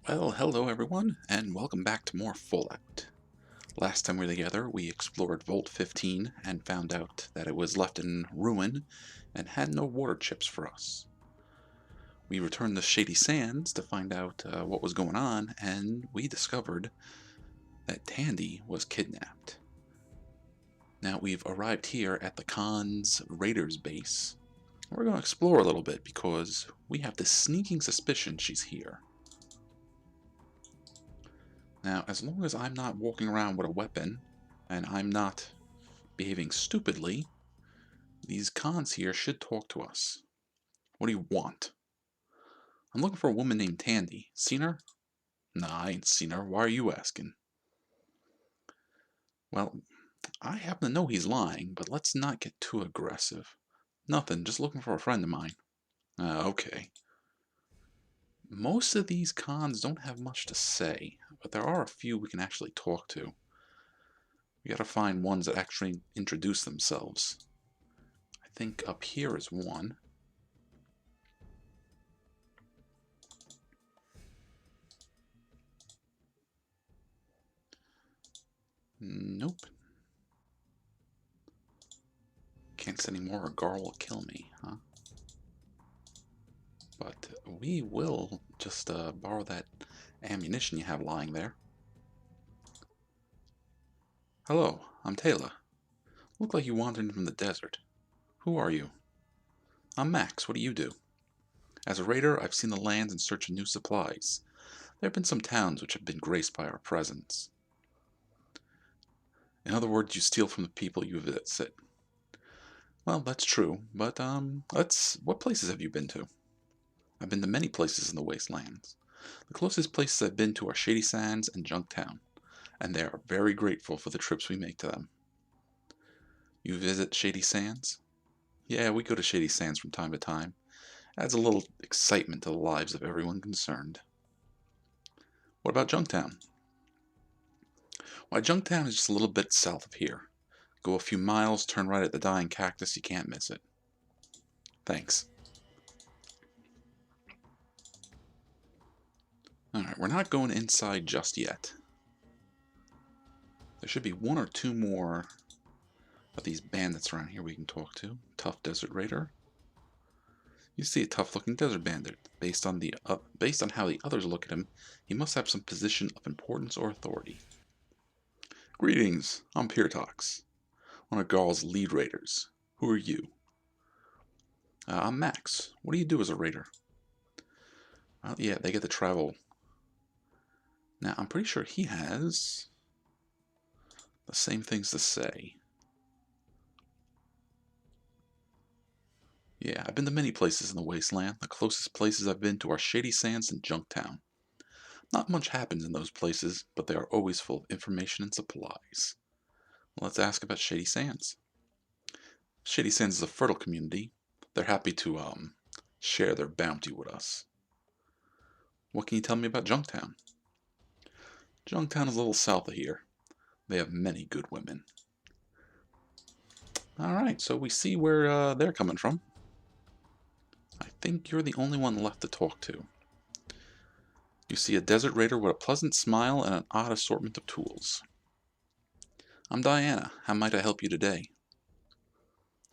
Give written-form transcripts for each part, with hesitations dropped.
Well, hello everyone, and welcome back to more Fallout. Last time we were together, we explored Vault 15 and found out that it was left in ruin and had no water chips for us. We returned to Shady Sands to find out what was going on, and we discovered that Tandi was kidnapped. Now we've arrived here at the Khan's Raiders base. We're going to explore a little bit because we have this sneaking suspicion she's here. Now, as long as I'm not walking around with a weapon, and I'm not behaving stupidly, these cons here should talk to us. What do you want? I'm looking for a woman named Tandi. Seen her? Nah, I ain't seen her. Why are you asking? Well, I happen to know he's lying, but let's not get too aggressive. Nothing, just looking for a friend of mine. Okay. Most of these cons don't have much to say, but there are a few we can actually talk to. We gotta find ones that actually introduce themselves. I think up here is one. Nope. Can't say anymore or Gar will kill me, huh? But we will just borrow that ammunition you have lying there. Hello, I'm Taylor. Look like you wandered in from the desert. Who are you? I'm Max. What do you do? As a raider, I've seen the lands in search of new supplies. There have been some towns which have been graced by our presence. In other words, you steal from the people you visit. Well, that's true, but what places have you been to? I've been to many places in the wastelands. The closest places I've been to are Shady Sands and Junktown, and they are very grateful for the trips we make to them. You visit Shady Sands? Yeah, we go to Shady Sands from time to time. Adds a little excitement to the lives of everyone concerned. What about Junktown? Why, Junktown is just a little bit south of here. Go a few miles, turn right at the dying cactus, you can't miss it. Thanks. Alright, we're not going inside just yet. There should be one or two more of these bandits around here we can talk to. Tough desert raider. You see a tough-looking desert bandit. Based on how the others look at him, he must have some position of importance or authority. Greetings, I'm Pirtox, one of Garl's lead raiders. Who are you? I'm Max. What do you do as a raider? Yeah, they get to travel. Now, I'm pretty sure he has the same things to say. Yeah, I've been to many places in the wasteland. The closest places I've been to are Shady Sands and Junktown. Not much happens in those places, but they are always full of information and supplies. Well, let's ask about Shady Sands. Shady Sands is a fertile community. They're happy to share their bounty with us. What can you tell me about Junktown? Junktown is a little south of here. They have many good women. Alright, so we see where they're coming from. I think you're the only one left to talk to. You see a desert raider with a pleasant smile and an odd assortment of tools. I'm Diana. How might I help you today?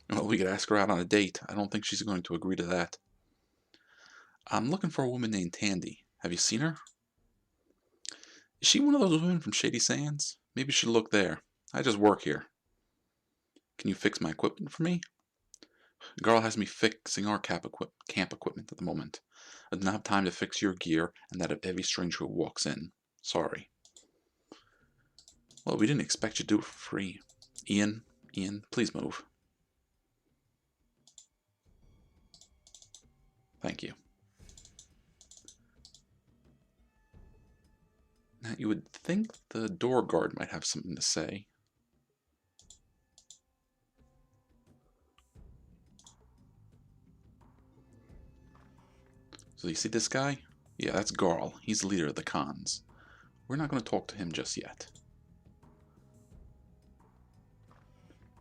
Well, we could ask her out on a date. I don't think she's going to agree to that. I'm looking for a woman named Tandi. Have you seen her? Is she one of those women from Shady Sands? Maybe you should look there. I just work here. Can you fix my equipment for me? Garl has me fixing our camp equipment at the moment. I do not have time to fix your gear and that of every stranger who walks in. Sorry. Well, we didn't expect you to do it for free. Ian, please move. Thank you. Now, you would think the door guard might have something to say. So you see this guy? Yeah, that's Garl. He's the leader of the cons. We're not going to talk to him just yet.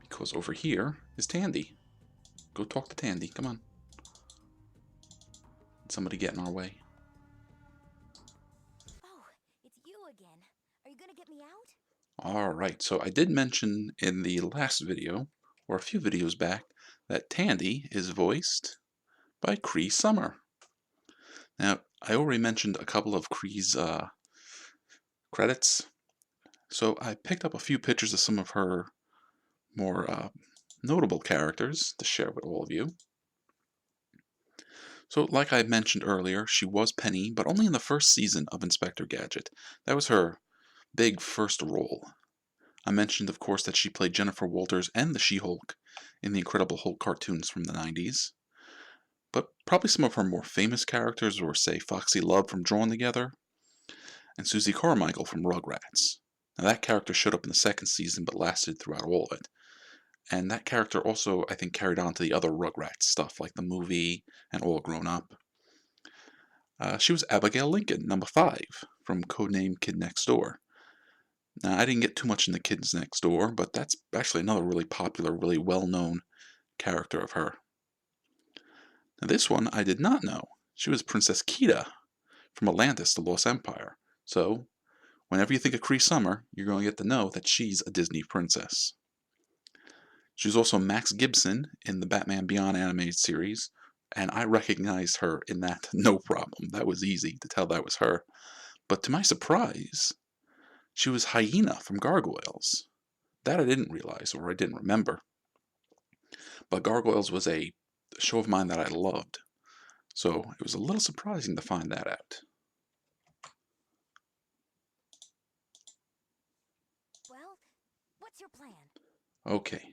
Because over here is Tandi. Go talk to Tandi. Come on. Did somebody get in our way? Alright, so I did mention in the last video, or a few videos back, that Tandi is voiced by Cree Summer. Now, I already mentioned a couple of Cree's credits, so I picked up a few pictures of some of her more notable characters to share with all of you. So, like I mentioned earlier, she was Penny, but only in the first season of Inspector Gadget. That was her big first role. I mentioned, of course, that she played Jennifer Walters and the She-Hulk in the Incredible Hulk cartoons from the 90s. But probably some of her more famous characters were, say, Foxy Love from Drawn Together, and Susie Carmichael from Rugrats. Now, that character showed up in the second season, but lasted throughout all of it. And that character also, I think, carried on to the other Rugrats stuff, like the movie and All Grown Up. She was Abigail Lincoln, number 5, from Codename Kid Next Door. Now, I didn't get too much in the Kids Next Door, but that's actually another really popular, really well-known character of her. Now, this one I did not know. She was Princess Kida from Atlantis, the Lost Empire. So, whenever you think of Cree Summer, you're going to get to know that she's a Disney princess. She was also Max Gibson in the Batman Beyond animated series, and I recognized her in that no problem. That was easy to tell that was her. But to my surprise, she was Hyena from Gargoyles. That I didn't realize, or I didn't remember. But Gargoyles was a show of mine that I loved, so it was a little surprising to find that out. Well, what's your plan? Okay.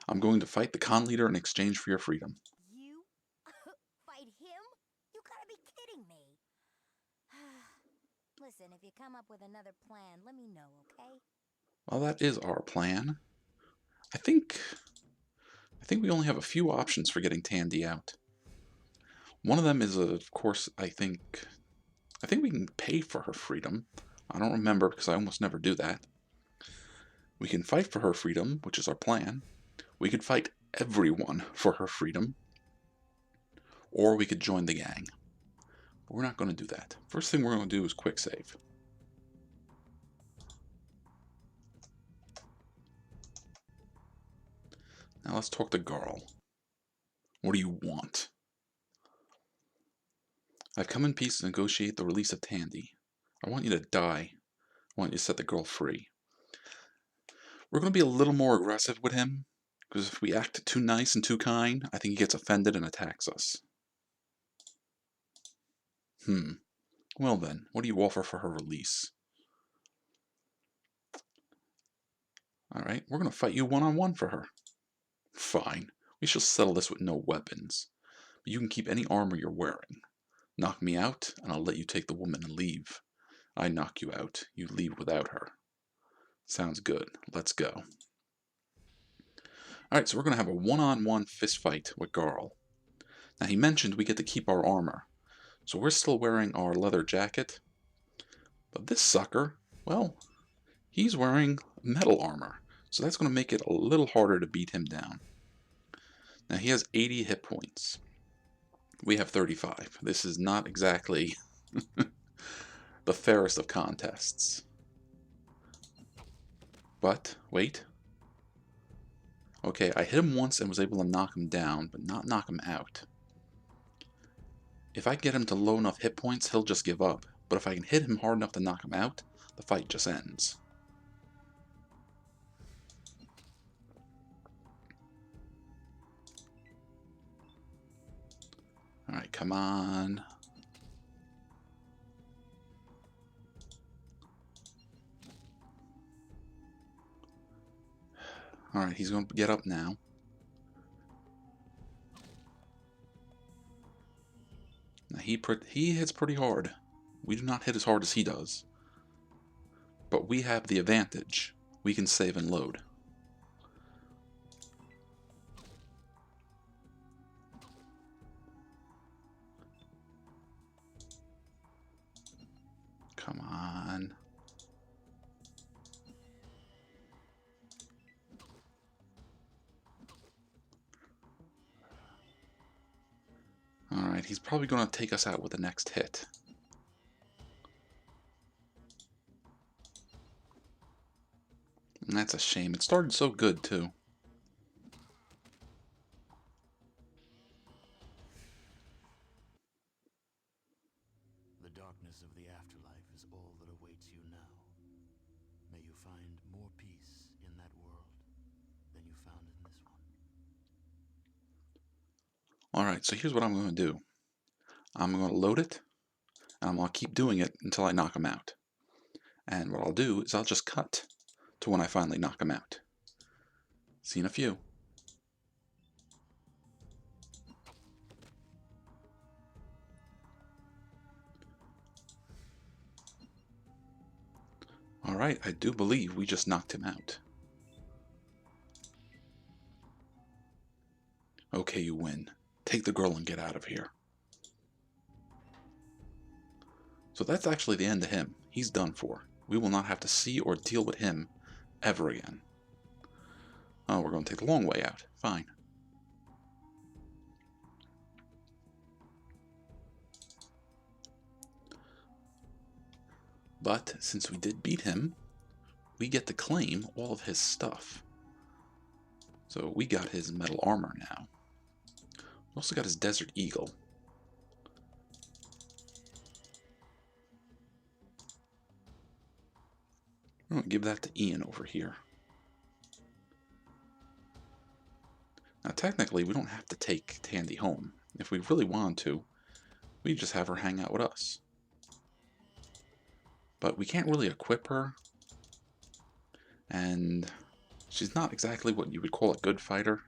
I'm going to fight the con leader in exchange for your freedom. You? Fight him? You gotta be kidding me. Listen, if you come up with another plan, let me know, okay? Well, that is our plan. I think we only have a few options for getting Tandi out. One of them is, of course, I think we can pay for her freedom. I don't remember because I almost never do that. We can fight for her freedom, which is our plan. We could fight everyone for her freedom. Or we could join the gang. But we're not going to do that. First thing we're going to do is quick save. Now let's talk to Garl. What do you want? I've come in peace to negotiate the release of Tandi. I want you to die. I want you to set the girl free. We're going to be a little more aggressive with him, because if we act too nice and too kind, I think he gets offended and attacks us. Well then, what do you offer for her release? Alright, we're going to fight you one-on-one for her. Fine, we shall settle this with no weapons. But you can keep any armor you're wearing. Knock me out, and I'll let you take the woman and leave. I knock you out, you leave without her. Sounds good, let's go. Alright, so we're going to have a one-on-one fist fight with Garl. Now he mentioned we get to keep our armor. So we're still wearing our leather jacket. But this sucker, well, he's wearing metal armor. So that's going to make it a little harder to beat him down. Now he has 80 hit points. We have 35. This is not exactly the fairest of contests. But, wait. Okay, I hit him once and was able to knock him down, but not knock him out. If I get him to low enough hit points, he'll just give up. But if I can hit him hard enough to knock him out, the fight just ends. Alright, come on. Alright, he's going to get up now. Now he hits pretty hard. We do not hit as hard as he does. But we have the advantage. We can save and load. Come on. Alright, he's probably going to take us out with the next hit. That's a shame. It started so good, too. The darkness of the afterlife is all that awaits you now. May you find more peace in that world than you found in this one. Alright, so here's what I'm going to do. I'm going to load it, and I'm going to keep doing it until I knock him out. And what I'll do is I'll just cut to when I finally knock him out. See you in a few. Alright, I do believe we just knocked him out. Okay, you win. Take the girl and get out of here. So that's actually the end of him. He's done for. We will not have to see or deal with him ever again. Oh, we're going to take the long way out. Fine. But since we did beat him, we get to claim all of his stuff. So we got his metal armor now. We also got his Desert Eagle. I'm going to give that to Ian over here. Now technically we don't have to take Tandi home. If we really wanted to, we just have her hang out with us. But we can't really equip her. And she's not exactly what you would call a good fighter.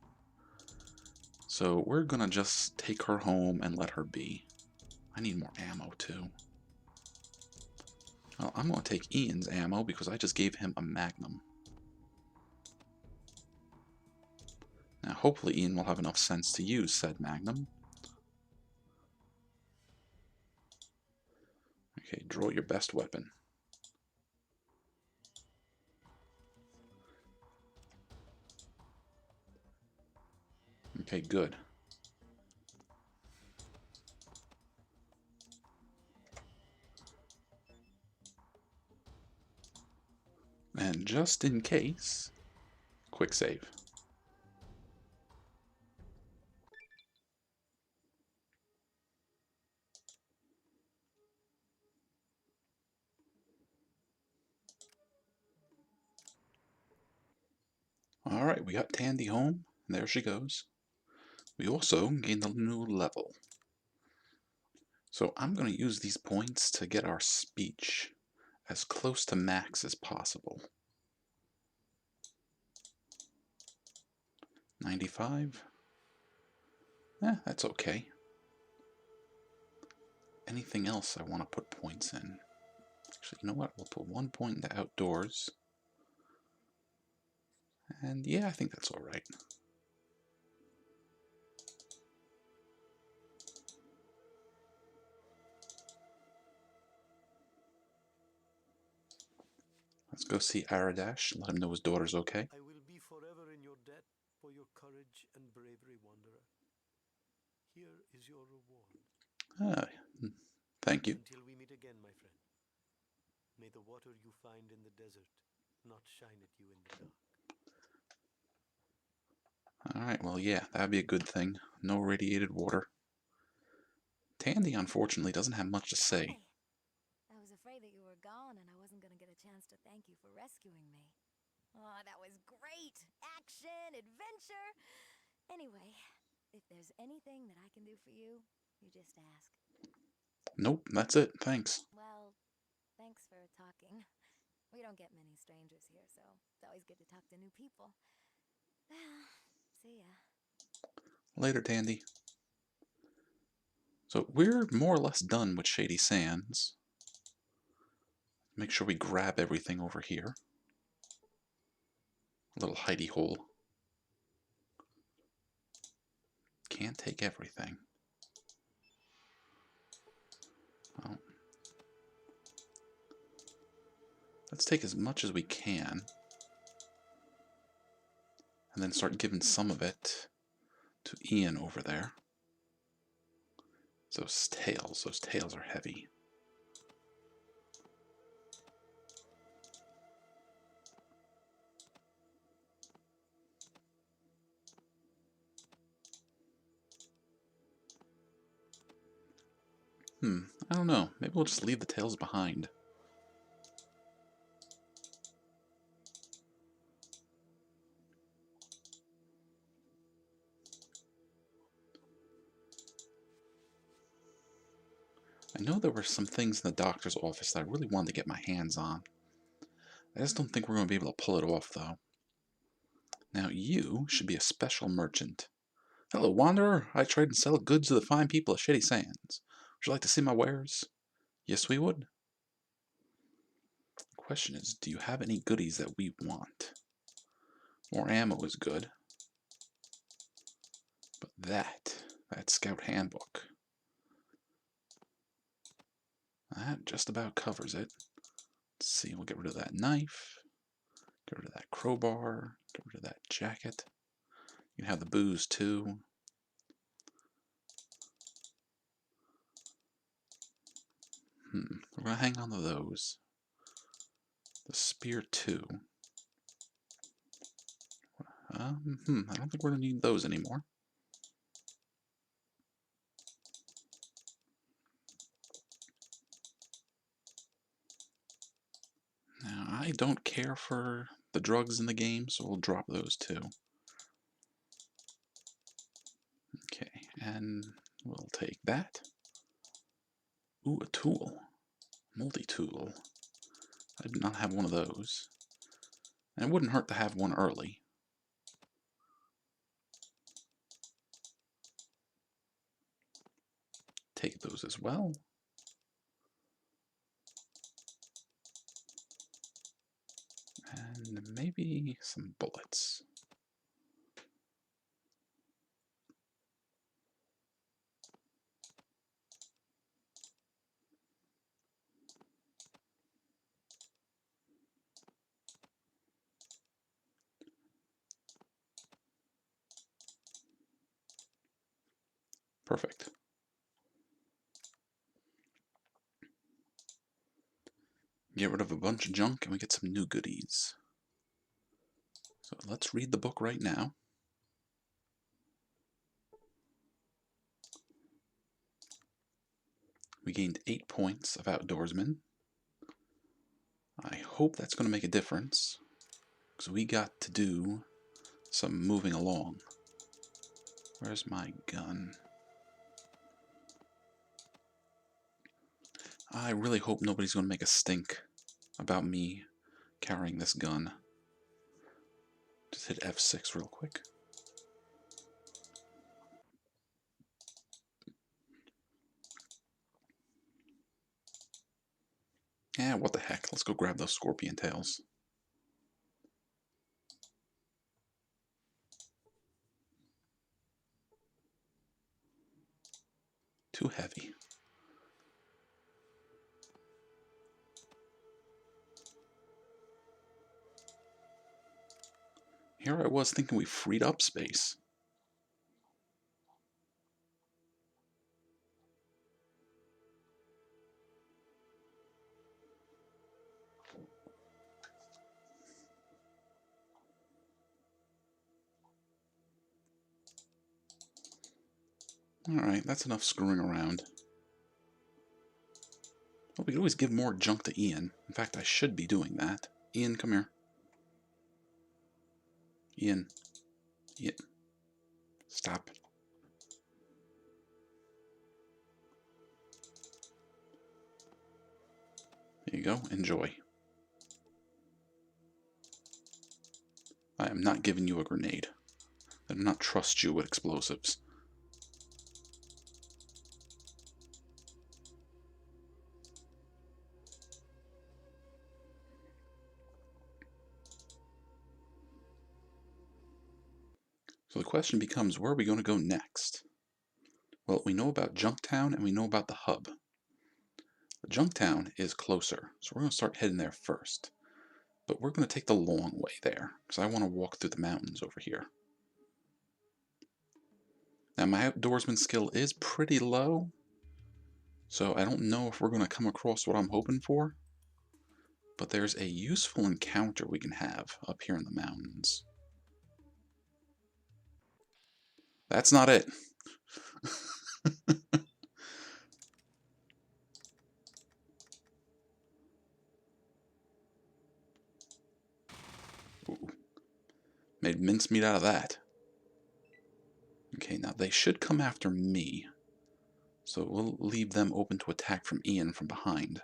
So we're gonna just take her home and let her be. I need more ammo too. Well, I'm gonna take Ian's ammo because I just gave him a Magnum. Now hopefully Ian will have enough sense to use said Magnum. Okay, draw your best weapon. Okay, good. And just in case, quick save. Alright, we got Tandi home. There she goes. We also gained a new level. So I'm going to use these points to get our speech as close to max as possible. 95. That's okay. Anything else I want to put points in? Actually, you know what? We'll put 1 point into outdoors. And yeah, I think that's alright. Let's go see Aradash and let him know his daughter's okay. I will be forever in your debt for your courage and bravery, Wanderer. Here is your reward. Thank you. Until we meet again, my friend. May the water you find in the desert not shine at you in the dark. Alright, well yeah, that'd be a good thing. No radiated water. Tandi, unfortunately, doesn't have much to say. I was afraid that you were gone and I wasn't going to get a chance to thank you for rescuing me. Oh, that was great! Action, adventure! Anyway, if there's anything that I can do for you, you just ask. Nope, that's it. Thanks. Well, thanks for talking. We don't get many strangers here, so it's always good to talk to new people. See ya. Later, Tandi. So we're more or less done with Shady Sands. Make sure we grab everything over here. A little hidey hole. Can't take everything. Well, let's take as much as we can. And then start giving some of it to Ian over there. Those tails are heavy. don't know. Maybe we'll just leave the tails behind. I know there were some things in the doctor's office that I really wanted to get my hands on. I just don't think we're going to be able to pull it off, though. Now, you should be a special merchant. Hello, Wanderer. I trade and sell goods to the fine people of Shady Sands. Would you like to see my wares? Yes, we would. The question is, do you have any goodies that we want? More ammo is good. But that Scout Handbook, that just about covers it. Let's see, we'll get rid of that knife, get rid of that crowbar, get rid of that jacket. You can have the booze too. We're going to hang on to those. The spear too. I don't think we're going to need those anymore. Now, I don't care for the drugs in the game, so we'll drop those too. Okay, and we'll take that. Ooh, a tool. Multi-tool. I did not have one of those. And it wouldn't hurt to have one early. Take those as well. And maybe some bullets. Perfect. Get rid of a bunch of junk and we get some new goodies. So let's read the book right now. We gained 8 points of outdoorsman. I hope that's going to make a difference, because we got to do some moving along. Where's my gun? I really hope nobody's going to make a stink about me carrying this gun. Just hit F6 real quick. Yeah, what the heck. Let's go grab those scorpion tails. Too heavy. Here I was thinking we freed up space. Alright, that's enough screwing around. Well, we could always give more junk to Ian. In fact, I should be doing that. Ian, come here. Ian. Ian. Stop. There you go. Enjoy. I am not giving you a grenade. I do not trust you with explosives. So the question becomes, where are we going to go next? Well, we know about Junktown and we know about the hub. The Junktown is closer, so we're going to start heading there first. But we're going to take the long way there, because I want to walk through the mountains over here. Now, my outdoorsman skill is pretty low, so I don't know if we're going to come across what I'm hoping for. But there's a useful encounter we can have up here in the mountains. That's not it. made mincemeat out of that. Okay, now they should come after me. So we'll leave them open to attack from Ian from behind.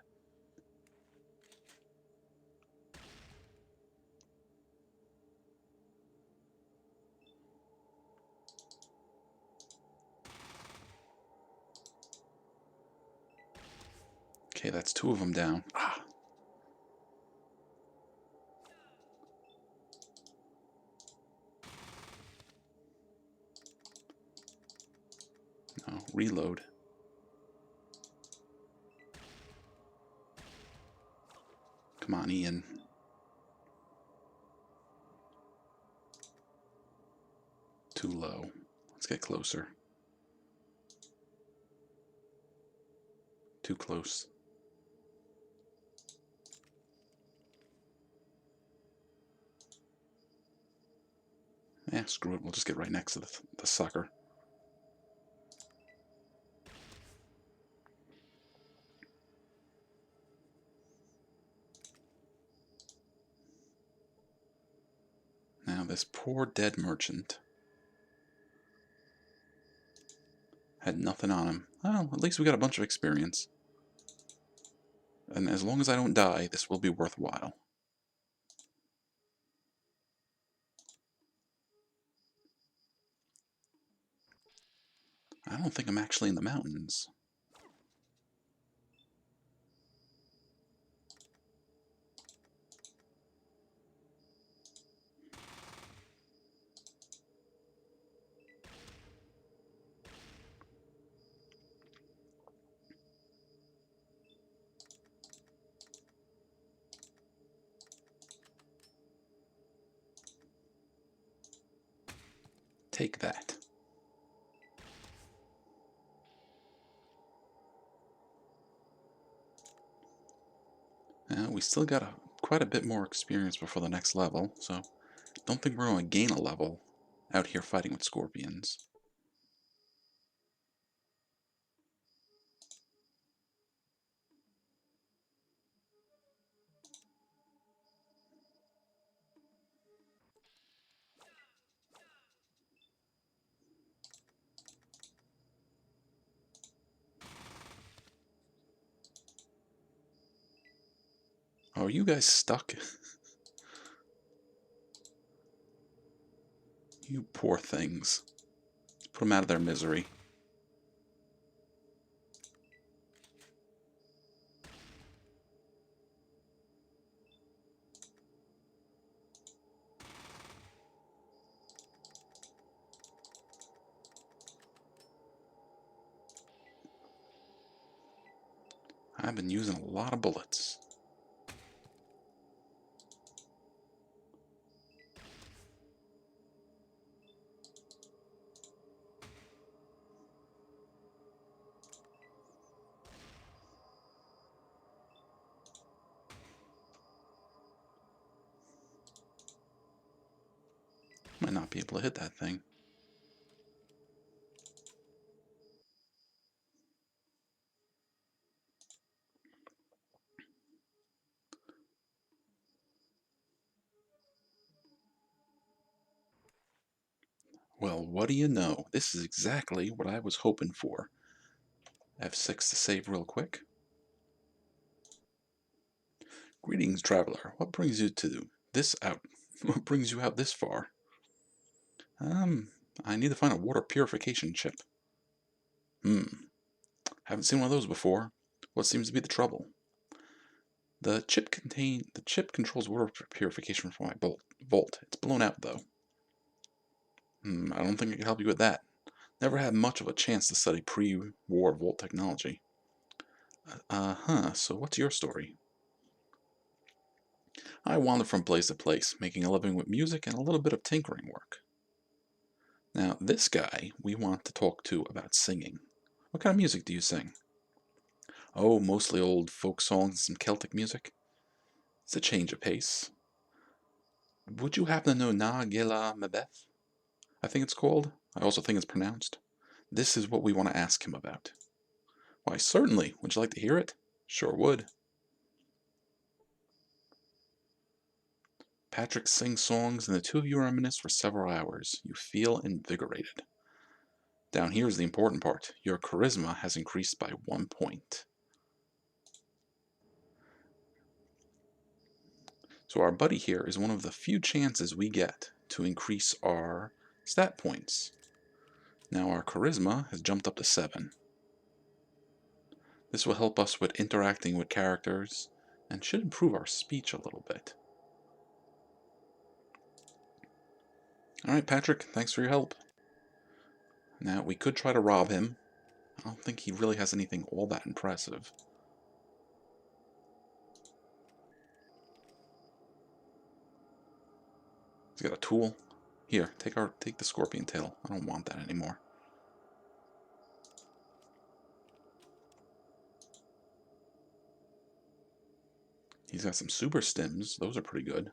Okay, that's 2 of them down. Ah. No, reload. Come on, Ian. Too low. Let's get closer. Too close. Eh, screw it. We'll just get right next to the sucker. Now, this poor dead merchant had nothing on him. Well, at least we got a bunch of experience. And as long as I don't die, this will be worthwhile. I don't think I'm actually in the mountains. Take that. We still got quite a bit more experience before the next level, so don't think we're going to gain a level out here fighting with scorpions. Oh, are you guys stuck? You poor things. Let's put them out of their misery. I've been using a lot of bullets. Might not be able to hit that thing. Well, what do you know? This is exactly what I was hoping for. F6 to save real quick. Greetings, traveler. What brings you to this out? What brings you out this far? I need to find a water purification chip. Haven't seen one of those before. What seems to be the trouble? The chip controls water purification for my vault. It's blown out though. I don't think I can help you with that. Never had much of a chance to study pre-war vault technology. So what's your story? I wander from place to place, making a living with music and a little bit of tinkering work. Now, this guy we want to talk to about singing. What kind of music do you sing? Oh, mostly old folk songs and some Celtic music. It's a change of pace. Would you happen to know Na Gela Mabeth? I think it's called. I also think it's pronounced. This is what we want to ask him about. Why, certainly. Would you like to hear it? Sure would. Patrick sings songs, and the two of you reminisce for several hours. You feel invigorated. Down here is the important part. Your charisma has increased by 1 point. So our buddy here is one of the few chances we get to increase our stat points. Now our charisma has jumped up to 7. This will help us with interacting with characters and should improve our speech a little bit. Alright, Patrick, thanks for your help. Now, we could try to rob him. I don't think he really has anything all that impressive. He's got a tool. Here, take the scorpion tail. I don't want that anymore. He's got some super stims. Those are pretty good.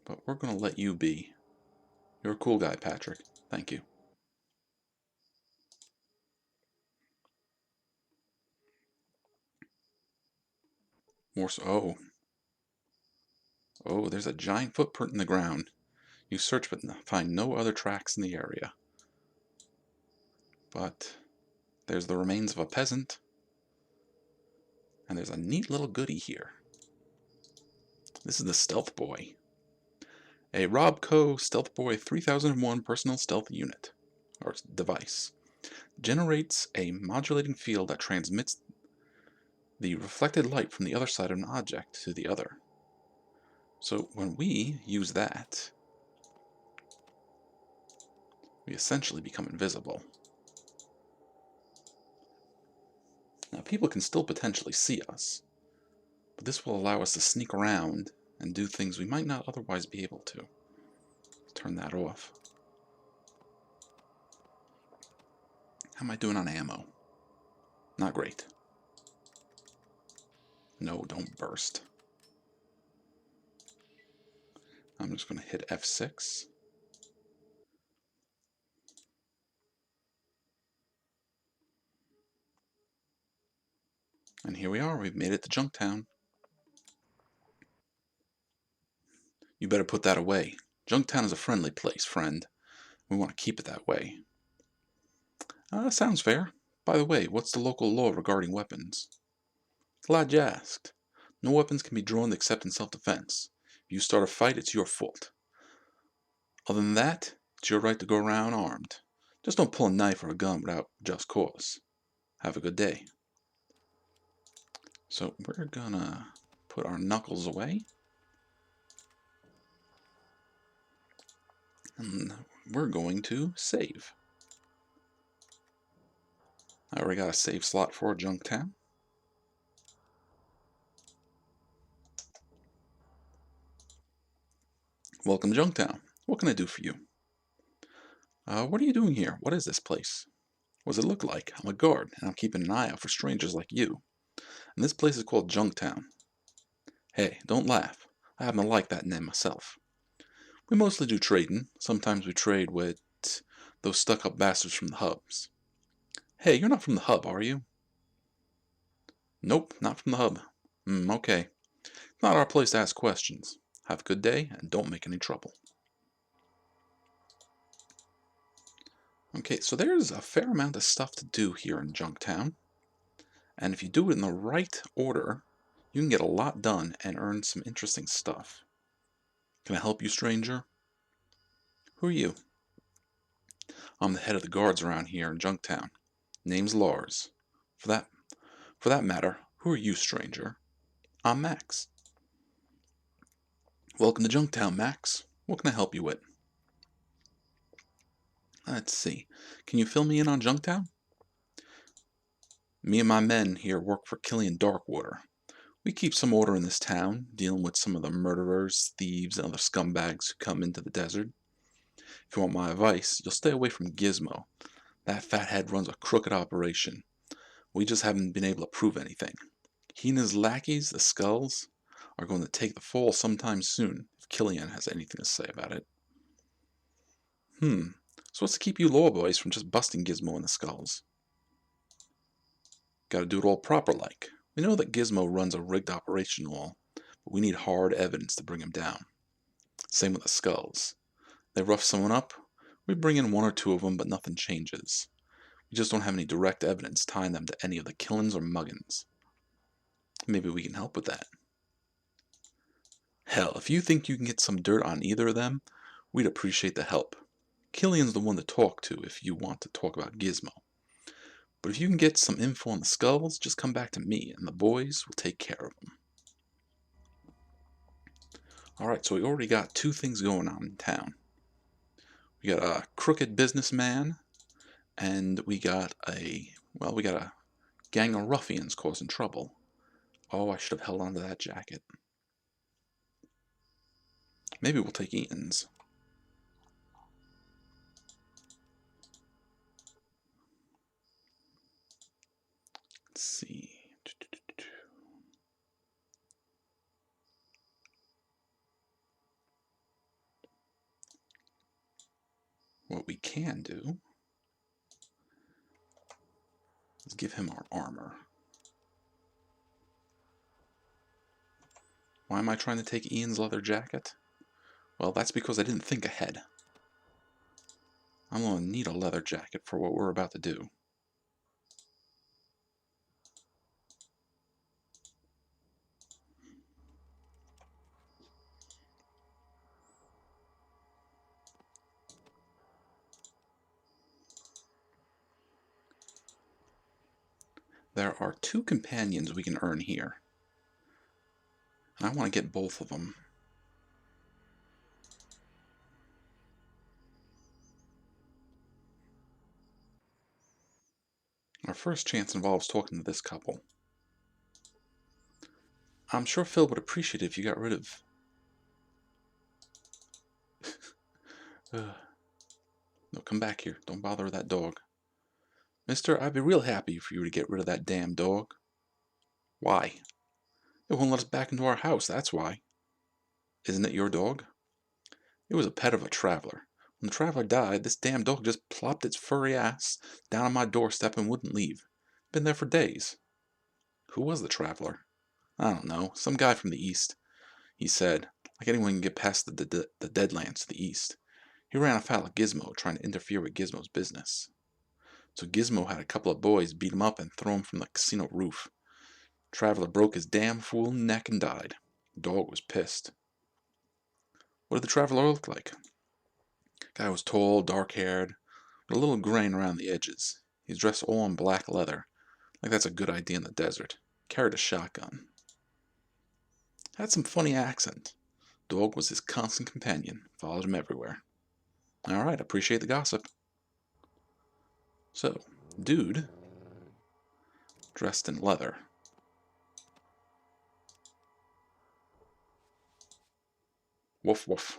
But we're going to let you be. You're a cool guy, Patrick. Thank you. More so. Oh. Oh, there's a giant footprint in the ground. You search but find no other tracks in the area. But there's the remains of a peasant. And there's a neat little goodie here. This is the Stealth Boy. A Robco Stealth Boy 3001 personal stealth unit, or device. Generates a modulating field that transmits the reflected light from the other side of an object to the other. So when we use that, we essentially become invisible. Now people can still potentially see us, but this will allow us to sneak around and do things we might not otherwise be able to. Turn that off. How am I doing on ammo? Not great. No, don't burst. I'm just going to hit F6. And here we are, we've made it to Junktown. You better put that away. Junktown is a friendly place, friend. We want to keep it that way. Sounds fair. By the way, what's the local law regarding weapons? Glad you asked. No weapons can be drawn except in self-defense. If you start a fight, it's your fault. Other than that, it's your right to go around armed. Just don't pull a knife or a gun without just cause. Have a good day. So we're gonna put our knuckles away. And we're going to save. I already got a save slot for Junktown. Welcome to Junktown. What can I do for you? What are you doing here? What is this place? What does it look like? I'm a guard, and I'm keeping an eye out for strangers like you. And this place is called Junktown. Hey, don't laugh. I happen to like that name myself. We mostly do trading. Sometimes we trade with those stuck-up bastards from the hubs. Hey, you're not from the hub, are you? Nope, not from the hub. Okay. It's not our place to ask questions. Have a good day, and don't make any trouble. Okay, so there's a fair amount of stuff to do here in Junktown. And if you do it in the right order, you can get a lot done and earn some interesting stuff. Can I help you, stranger? Who are you? I'm the head of the guards around here in Junktown. Name's Lars. For that matter, who are you, stranger? I'm Max. Welcome to Junktown, Max. What can I help you with? Let's see. Can you fill me in on Junktown? Me and my men here work for Killian Darkwater. We keep some order in this town, dealing with some of the murderers, thieves, and other scumbags who come into the desert. If you want my advice, you'll stay away from Gizmo. That fathead runs a crooked operation. We just haven't been able to prove anything. He and his lackeys, the Skulls, are going to take the fall sometime soon, if Killian has anything to say about it. So what's to keep you law boys from just busting Gizmo and the Skulls? Gotta do it all proper like. We know that Gizmo runs a rigged operation and all, but we need hard evidence to bring him down. Same with the skulls. They rough someone up, we bring in one or two of them, but nothing changes. We just don't have any direct evidence tying them to any of the killings or muggins. Maybe we can help with that. Hell, if you think you can get some dirt on either of them, we'd appreciate the help. Killian's the one to talk to if you want to talk about Gizmo. But if you can get some info on the skulls, just come back to me and the boys will take care of them. Alright, so we already got two things going on in town. We got a crooked businessman, and we got a gang of ruffians causing trouble. Oh, I should have held on to that jacket. Maybe we'll take Ian's. Let's see. What we can do is give him our armor. Why am I trying to take Ian's leather jacket? Well, that's because I didn't think ahead. I'm going to need a leather jacket for what we're about to do. There are two companions we can earn here. And I want to get both of them. Our first chance involves talking to this couple. I'm sure Phil would appreciate it if you got rid of... No, come back here. Don't bother with that dog. Mister, I'd be real happy for you to get rid of that damn dog. Why? It won't let us back into our house, that's why. Isn't it your dog? It was a pet of a traveler. When the traveler died, this damn dog just plopped its furry ass down on my doorstep and wouldn't leave. Been there for days. Who was the traveler? I don't know. Some guy from the east. He said, like anyone can get past the Deadlands to the east. He ran afoul of Gizmo, trying to interfere with Gizmo's business. So Gizmo had a couple of boys beat him up and throw him from the casino roof. Traveler broke his damn fool neck and died. The dog was pissed. What did the traveler look like? Guy was tall, dark-haired, with a little grain around the edges. He's dressed all in black leather, like that's a good idea in the desert. Carried a shotgun. Had some funny accent. Dog was his constant companion, followed him everywhere. Alright, appreciate the gossip. So, dude, dressed in leather. Woof woof.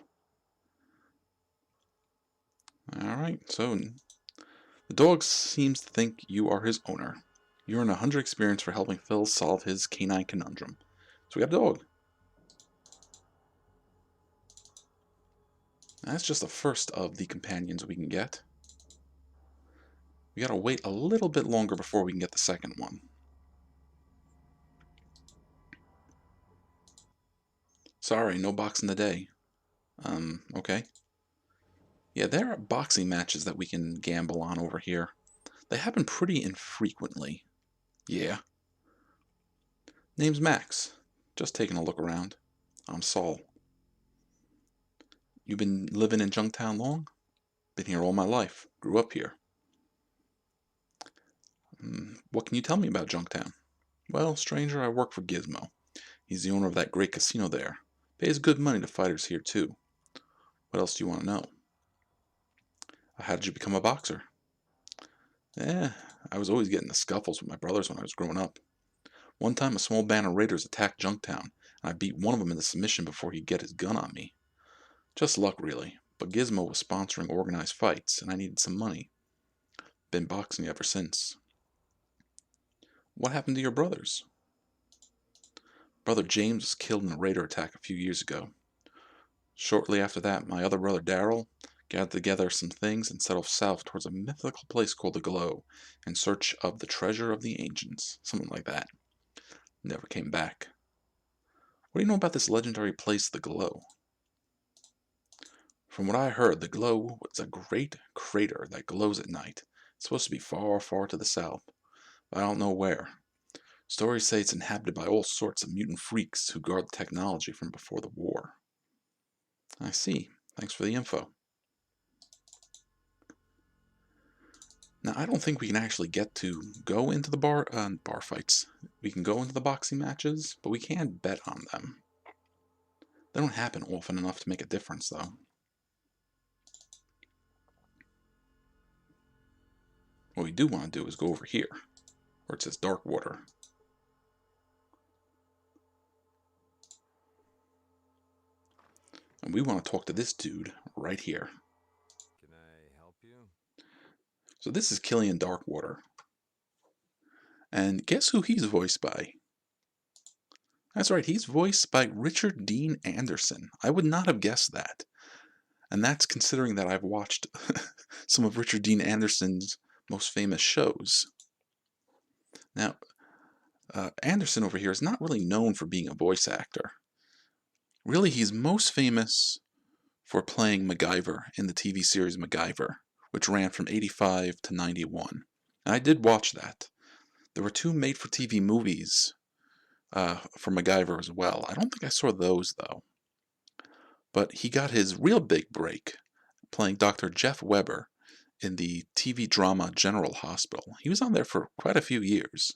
Alright, so the dog seems to think you are his owner. You earn 100 experience for helping Phil solve his canine conundrum. So we got a dog. That's just the first of the companions we can get. We gotta wait a little bit longer before we can get the second one. Sorry, no boxing today. Okay. Yeah, there are boxing matches that we can gamble on over here. They happen pretty infrequently. Yeah. Name's Max. Just taking a look around. I'm Saul. You been living in Junktown long? Been here all my life. Grew up here. What can you tell me about Junktown? Well, stranger, I work for Gizmo. He's the owner of that great casino there. Pays good money to fighters here, too. What else do you want to know? How did you become a boxer? I was always getting the scuffles with my brothers when I was growing up. One time a small band of raiders attacked Junktown, and I beat one of them into submission before he'd get his gun on me. Just luck, really, but Gizmo was sponsoring organized fights, and I needed some money. Been boxing ever since. What happened to your brothers? Brother James was killed in a raider attack a few years ago. Shortly after that, my other brother Daryl gathered together some things and set off south towards a mythical place called the Glow in search of the treasure of the ancients, something like that. Never came back. What do you know about this legendary place, the Glow? From what I heard, the Glow was a great crater that glows at night. It's supposed to be far, far to the south, but I don't know where. Stories say it's inhabited by all sorts of mutant freaks who guard the technology from before the war. I see. Thanks for the info. Now, I don't think we can actually get to go into the bar fights. We can go into the boxing matches, but we can't bet on them. They don't happen often enough to make a difference, though. What we do want to do is go over here, where it says Dark Water. And we want to talk to this dude right here. Can I help you? So this is Killian Darkwater. And guess who he's voiced by? That's right, he's voiced by Richard Dean Anderson. I would not have guessed that. And that's considering that I've watched some of Richard Dean Anderson's most famous shows. Now, Anderson over here is not really known for being a voice actor. Really, he's most famous for playing MacGyver in the TV series MacGyver, which ran from 85 to 91. And I did watch that. There were 2 made-for-TV movies for MacGyver as well. I don't think I saw those, though. But he got his real big break playing Dr. Jeff Weber in the TV drama General Hospital. He was on there for quite a few years.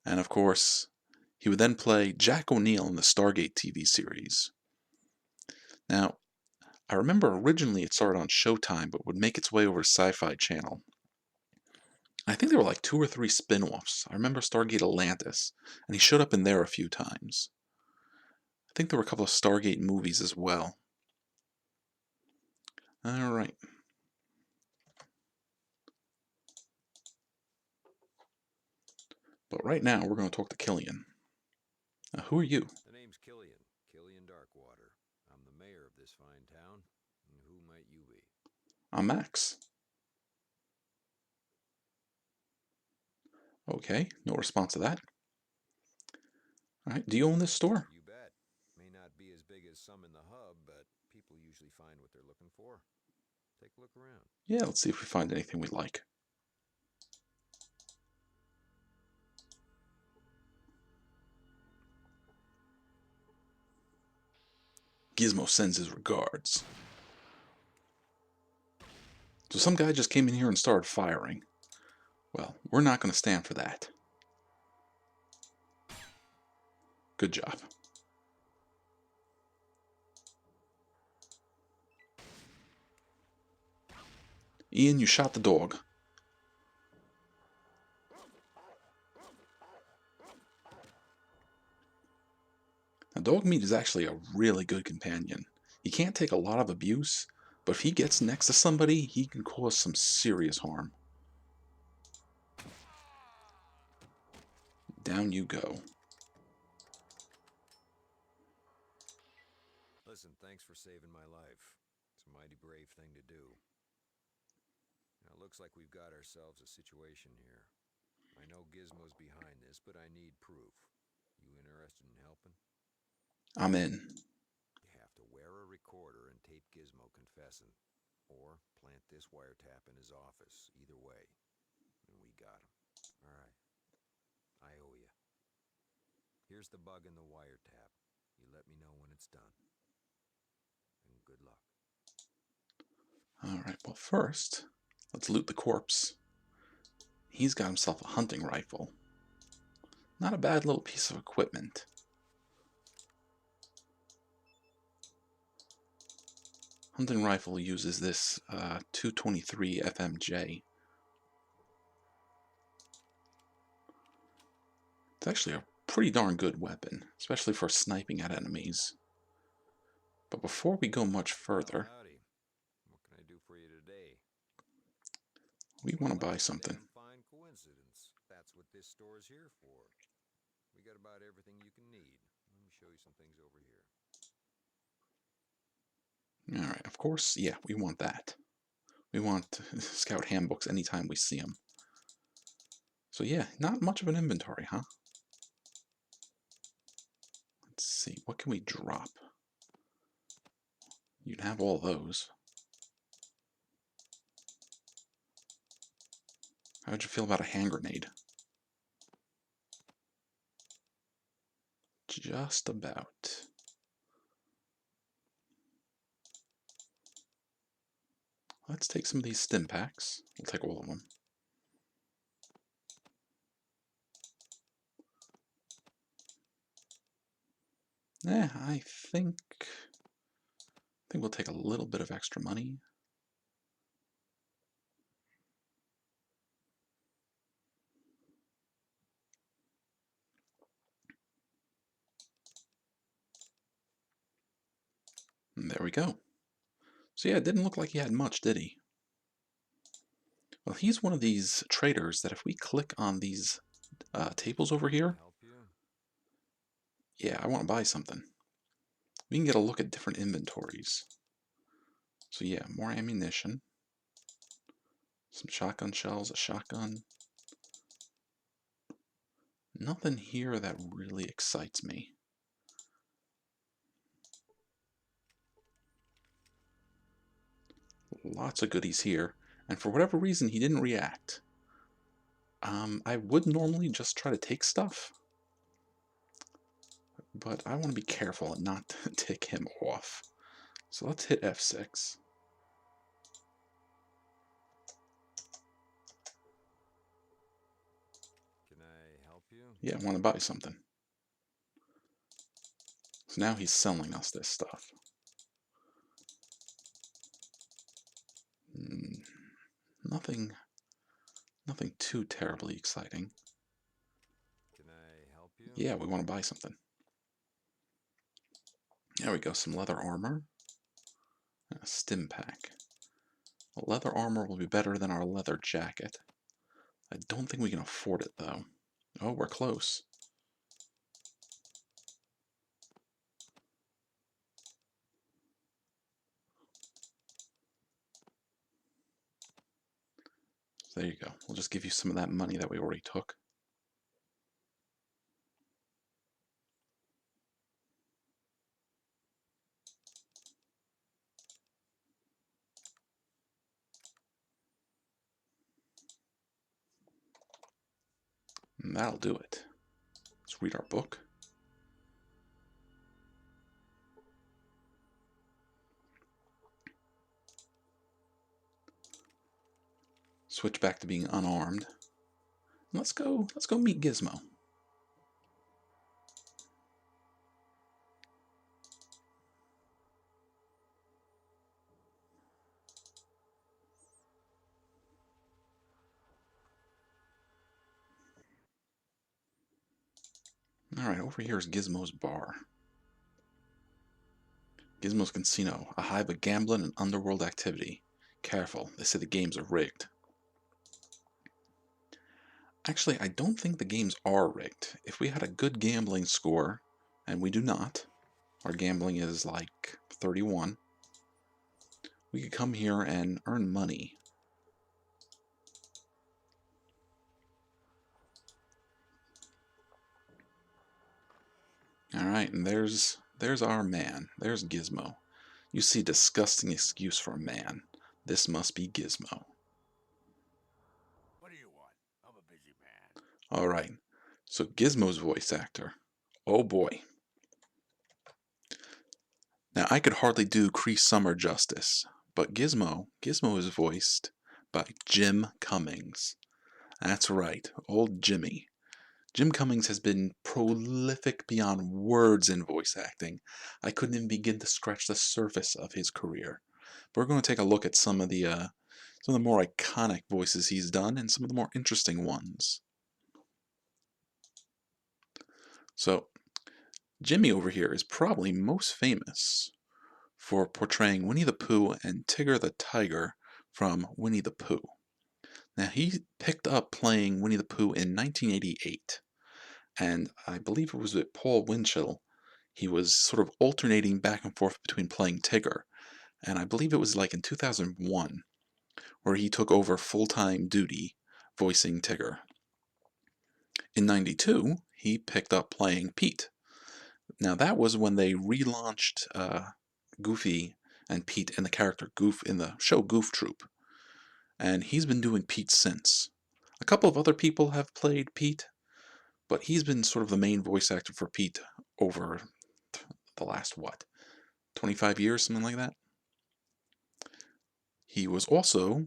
And of course, he would then play Jack O'Neill in the Stargate TV series. Now, I remember originally it started on Showtime, but would make its way over to Sci-Fi Channel. I think there were like 2 or 3 spin-offs. I remember Stargate Atlantis, and he showed up in there a few times. I think there were a couple of Stargate movies as well. Alright. But right now, we're going to talk to Killian. Who are you? The name's Killian. Killian Darkwater. I'm the mayor of this fine town. And who might you be? I'm Max. Okay, no response to that. Alright, do you own this store? You bet. May not be as big as some in the hub, but people usually find what they're looking for. Take a look around. Yeah, let's see if we find anything we like. Gizmo sends his regards. So some guy just came in here and started firing. Well, we're not going to stand for that. Good job. Ian, you shot the dog. Now, dog meat is actually a really good companion. He can't take a lot of abuse, but if he gets next to somebody, he can cause some serious harm. Down you go. Listen, thanks for saving my life. It's a mighty brave thing to do. Now, it looks like we've got ourselves a situation here. I know Gizmo's behind this, but I need proof. You interested in helping? I'm in. You have to wear a recorder and tape Gizmo confessing. Or plant this wiretap in his office. Either way. And we got him. Alright. I owe you. Here's the bug in the wiretap. You let me know when it's done. And good luck. Alright, well first, let's loot the corpse. He's got himself a hunting rifle. Not a bad little piece of equipment. Hunting rifle uses this 223 FMJ. It's actually a pretty darn good weapon, especially for sniping at enemies. But before we go much further, Howdy. What can I do for you today? we want to buy something. Damn fine coincidence. That's what this store is here for. We got about everything you can need. Let me show you some things over here. Alright, of course, yeah, we want that. We want scout handbooks anytime we see them. So yeah, not much of an inventory, huh? see, what can we drop? You can have all those. How would you feel about a hand grenade? Just about. Let's take some of these stim packs. We'll take all of them. I think we'll take a little bit of extra money. And there we go. So yeah, it didn't look like he had much, did he? Well, he's one of these traders that if we click on these tables over here, Help you? yeah, I want to buy something. We can get a look at different inventories. So yeah, more ammunition. Some shotgun shells, a shotgun. Nothing here that really excites me. Lots of goodies here. And for whatever reason, he didn't react. I would normally just try to take stuff. But I want to be careful and not tick him off. So let's hit F6. Can I help you? Yeah, I want to buy something. So now he's selling us this stuff. Nothing too terribly exciting. Can I help you? Yeah, we want to buy something. There we go, some leather armor. And a stim pack. Well, leather armor will be better than our leather jacket. I don't think we can afford it, though. Oh, we're close. So there you go. We'll just give you some of that money that we already took. And that'll do it. Let's read our book. Switch back to being unarmed. Let's go meet Gizmo. Alright, over here is Gizmo's bar. Gizmo's Casino, a hive of gambling and underworld activity. Careful, they say the games are rigged. Actually, I don't think the games are rigged. If we had a good gambling score, and we do not, our gambling is like 31, we could come here and earn money. Alright, and there's our man. There's Gizmo. You see, disgusting excuse for a man. This must be Gizmo. What do you want? I'm a busy man. Alright, so Gizmo's voice actor. Oh boy. Now, I could hardly do Cree Summer justice, but Gizmo is voiced by Jim Cummings. That's right, old Jimmy. Jim Cummings has been prolific beyond words in voice acting. I couldn't even begin to scratch the surface of his career. But we're going to take a look at some of the more iconic voices he's done and some of the more interesting ones. So, Jimmy over here is probably most famous for portraying Winnie the Pooh and Tigger the Tiger from Winnie the Pooh. Now, he picked up playing Winnie the Pooh in 1988, and I believe it was with Paul Winchell. He was sort of alternating back and forth between playing Tigger, and I believe it was like in 2001 where he took over full-time duty voicing Tigger. In 92, he picked up playing Pete. Now that was when they relaunched Goofy and Pete in the character Goof in the show Goof Troop, and he's been doing Pete since. A couple of other people have played Pete, but he's been sort of the main voice actor for Pete over the last, 25 years, something like that. He was also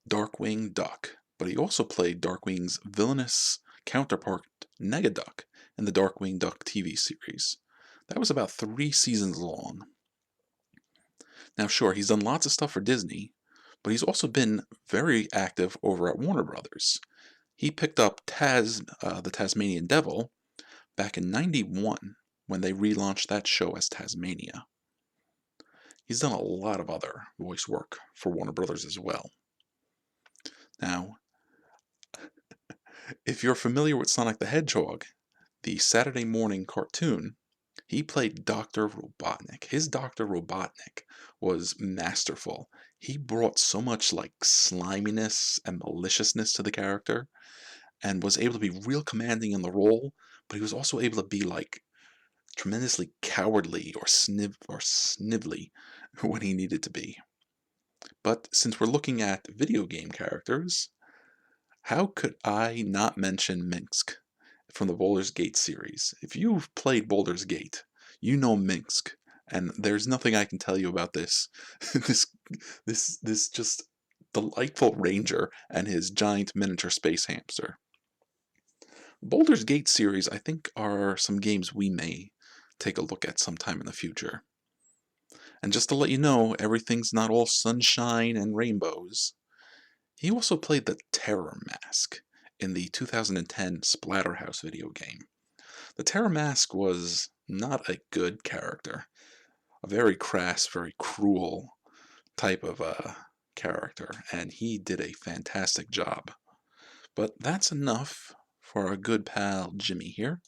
Darkwing Duck, but he also played Darkwing's villainous counterpart Negaduck in the Darkwing Duck TV series. That was about 3 seasons long. Now sure, he's done lots of stuff for Disney, but he's also been very active over at Warner Brothers. He picked up the Tasmanian Devil, back in '91 when they relaunched that show as Tasmania. He's done a lot of other voice work for Warner Brothers as well. Now, if you're familiar with Sonic the Hedgehog, the Saturday morning cartoon, he played Dr. Robotnik. His Dr. Robotnik was masterful. He brought so much like sliminess and maliciousness to the character and was able to be real commanding in the role, but he was also able to be like tremendously cowardly or snively when he needed to be. But since we're looking at video game characters, how could I not mention Minsk from the Baldur's Gate series? If you've played Baldur's Gate, you know Minsk, and there's nothing I can tell you about this this just delightful ranger and his giant miniature space hamster. Baldur's Gate series, I think, are some games we may take a look at sometime in the future. And just to let you know, everything's not all sunshine and rainbows. He also played the Terror Mask in the 2010 Splatterhouse video game. The Terror Mask was not a good character. A very crass, very cruel type of character, and he did a fantastic job. But that's enough for our good pal Jimmy here.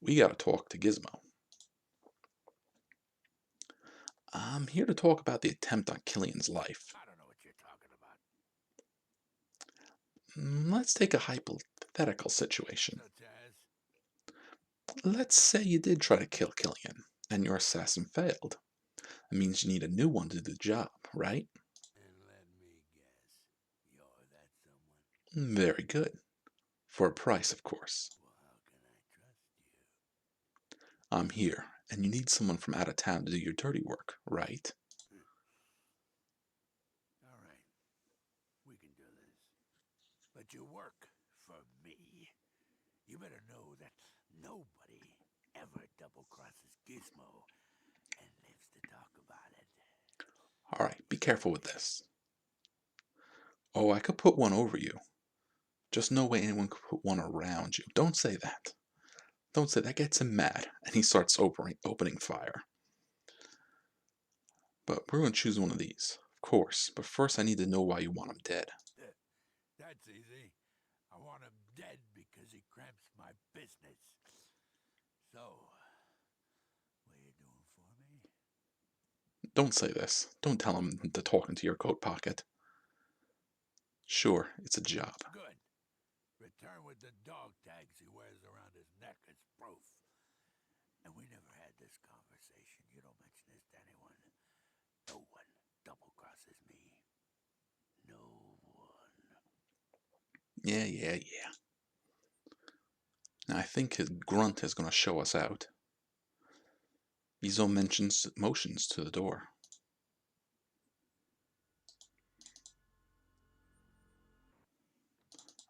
We gotta talk to Gizmo. I'm here to talk about the attempt on Killian's life. I don't know what you're talking about. Let's take a hypothetical situation. Such as? Let's say you did try to kill Killian, and your assassin failed. That means you need a new one to do the job, right? And let me guess, you're that someone? Very good. For a price, of course. Well, how can I trust you? I'm here, and you need someone from out of town to do your dirty work, right? All right, we can do this. But you work for me. You better know that nobody ever double-crosses Gizmo and lives to talk about it. Alright, be careful with this. Oh, I could put one over you. Just no way anyone could put one around you. Don't say that. Don't say that. Gets him mad, and he starts opening fire. But we're going to choose one of these, of course. But first I need to know why you want him dead. That's easy. I want him dead because he cramps my business. So, what are you doing for me? Don't say this. Don't tell him to talk into your coat pocket. Sure, it's a job. Good. Return with the dog tags he wears around his neck as proof. And we never had this conversation. You don't mention this to anyone. No one double crosses me. No one. Yeah. Now I think his grunt is going to show us out. Izo mentions motions to the door.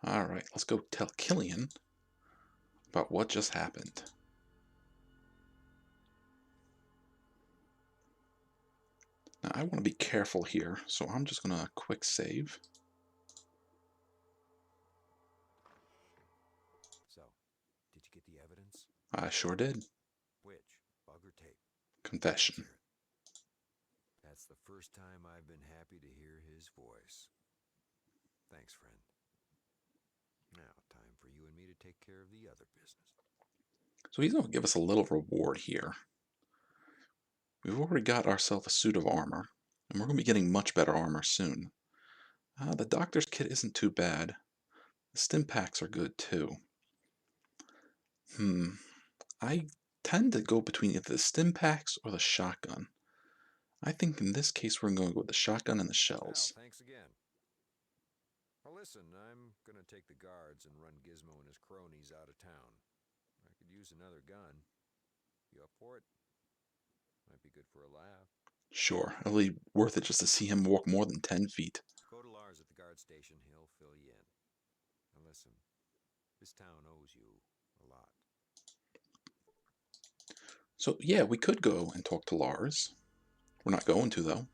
Alright, let's go tell Killian about what just happened. Now I want to be careful here, so I'm just going to quick save. So, did you get the evidence? I sure did. Which? Bug or tape? Confession. That's the first time I've been happy to hear his voice. Thanks, friend. Now, time for you and me to take care of the other business. So he's going to give us a little reward here. We've already got ourselves a suit of armor, and we're going to be getting much better armor soon. The doctor's kit isn't too bad. The stim packs are good too. I tend to go between either the stim packs or the shotgun. I think in this case we're going to go with the shotgun and the Well, shells. thanks again. Well, listen, I'm gonna take the guards and run Gizmo and his cronies out of town. I could use another gun. You up for it? Might be good for a laugh. Sure, it'll be worth it just to see him walk more than 10 feet. Go to Lars at the guard station. He'll fill you in. Now listen, this town owes you a lot. So yeah, we could go and talk to Lars. We're not going to though,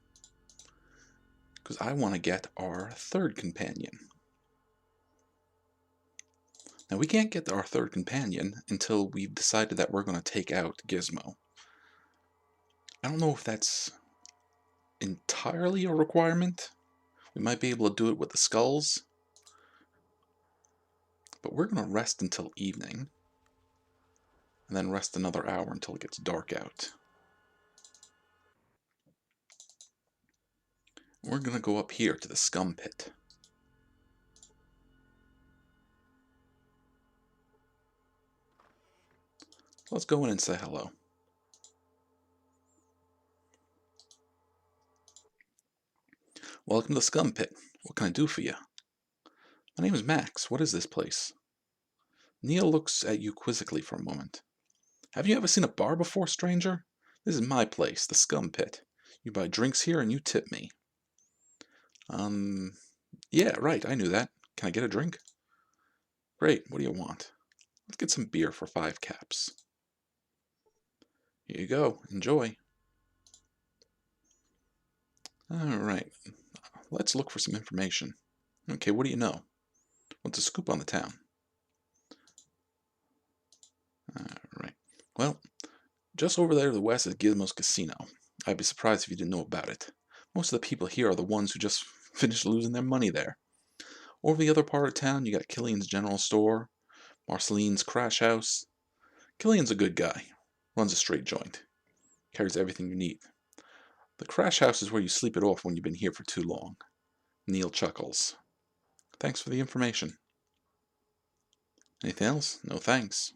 because I want to get our third companion. Now we can't get our third companion until we've decided that we're going to take out Gizmo. I don't know if that's entirely a requirement. We might be able to do it with the skulls. But we're going to rest until evening. And then rest another hour until it gets dark out. We're going to go up here to the scum pit. Let's go in and say hello. Welcome to the scum pit. What can I do for you? My name is Max. What is this place? Neil looks at you quizzically for a moment. Have you ever seen a bar before, stranger? This is my place, the scum pit. You buy drinks here and you tip me. Yeah, right, I knew that. Can I get a drink? Great, what do you want? Let's get some beer for 5 caps. Here you go, enjoy. Alright, let's look for some information. Okay, what do you know? What's the scoop on the town? Alright, well, just over there to the west is Gizmo's Casino. I'd be surprised if you didn't know about it. Most of the people here are the ones who just finished losing their money there. Over the other part of town, you got Killian's General Store, Marceline's Crash House. Killian's a good guy, runs a straight joint, carries everything you need. The Crash House is where you sleep it off when you've been here for too long. Neil chuckles. Thanks for the information. Anything else? No thanks.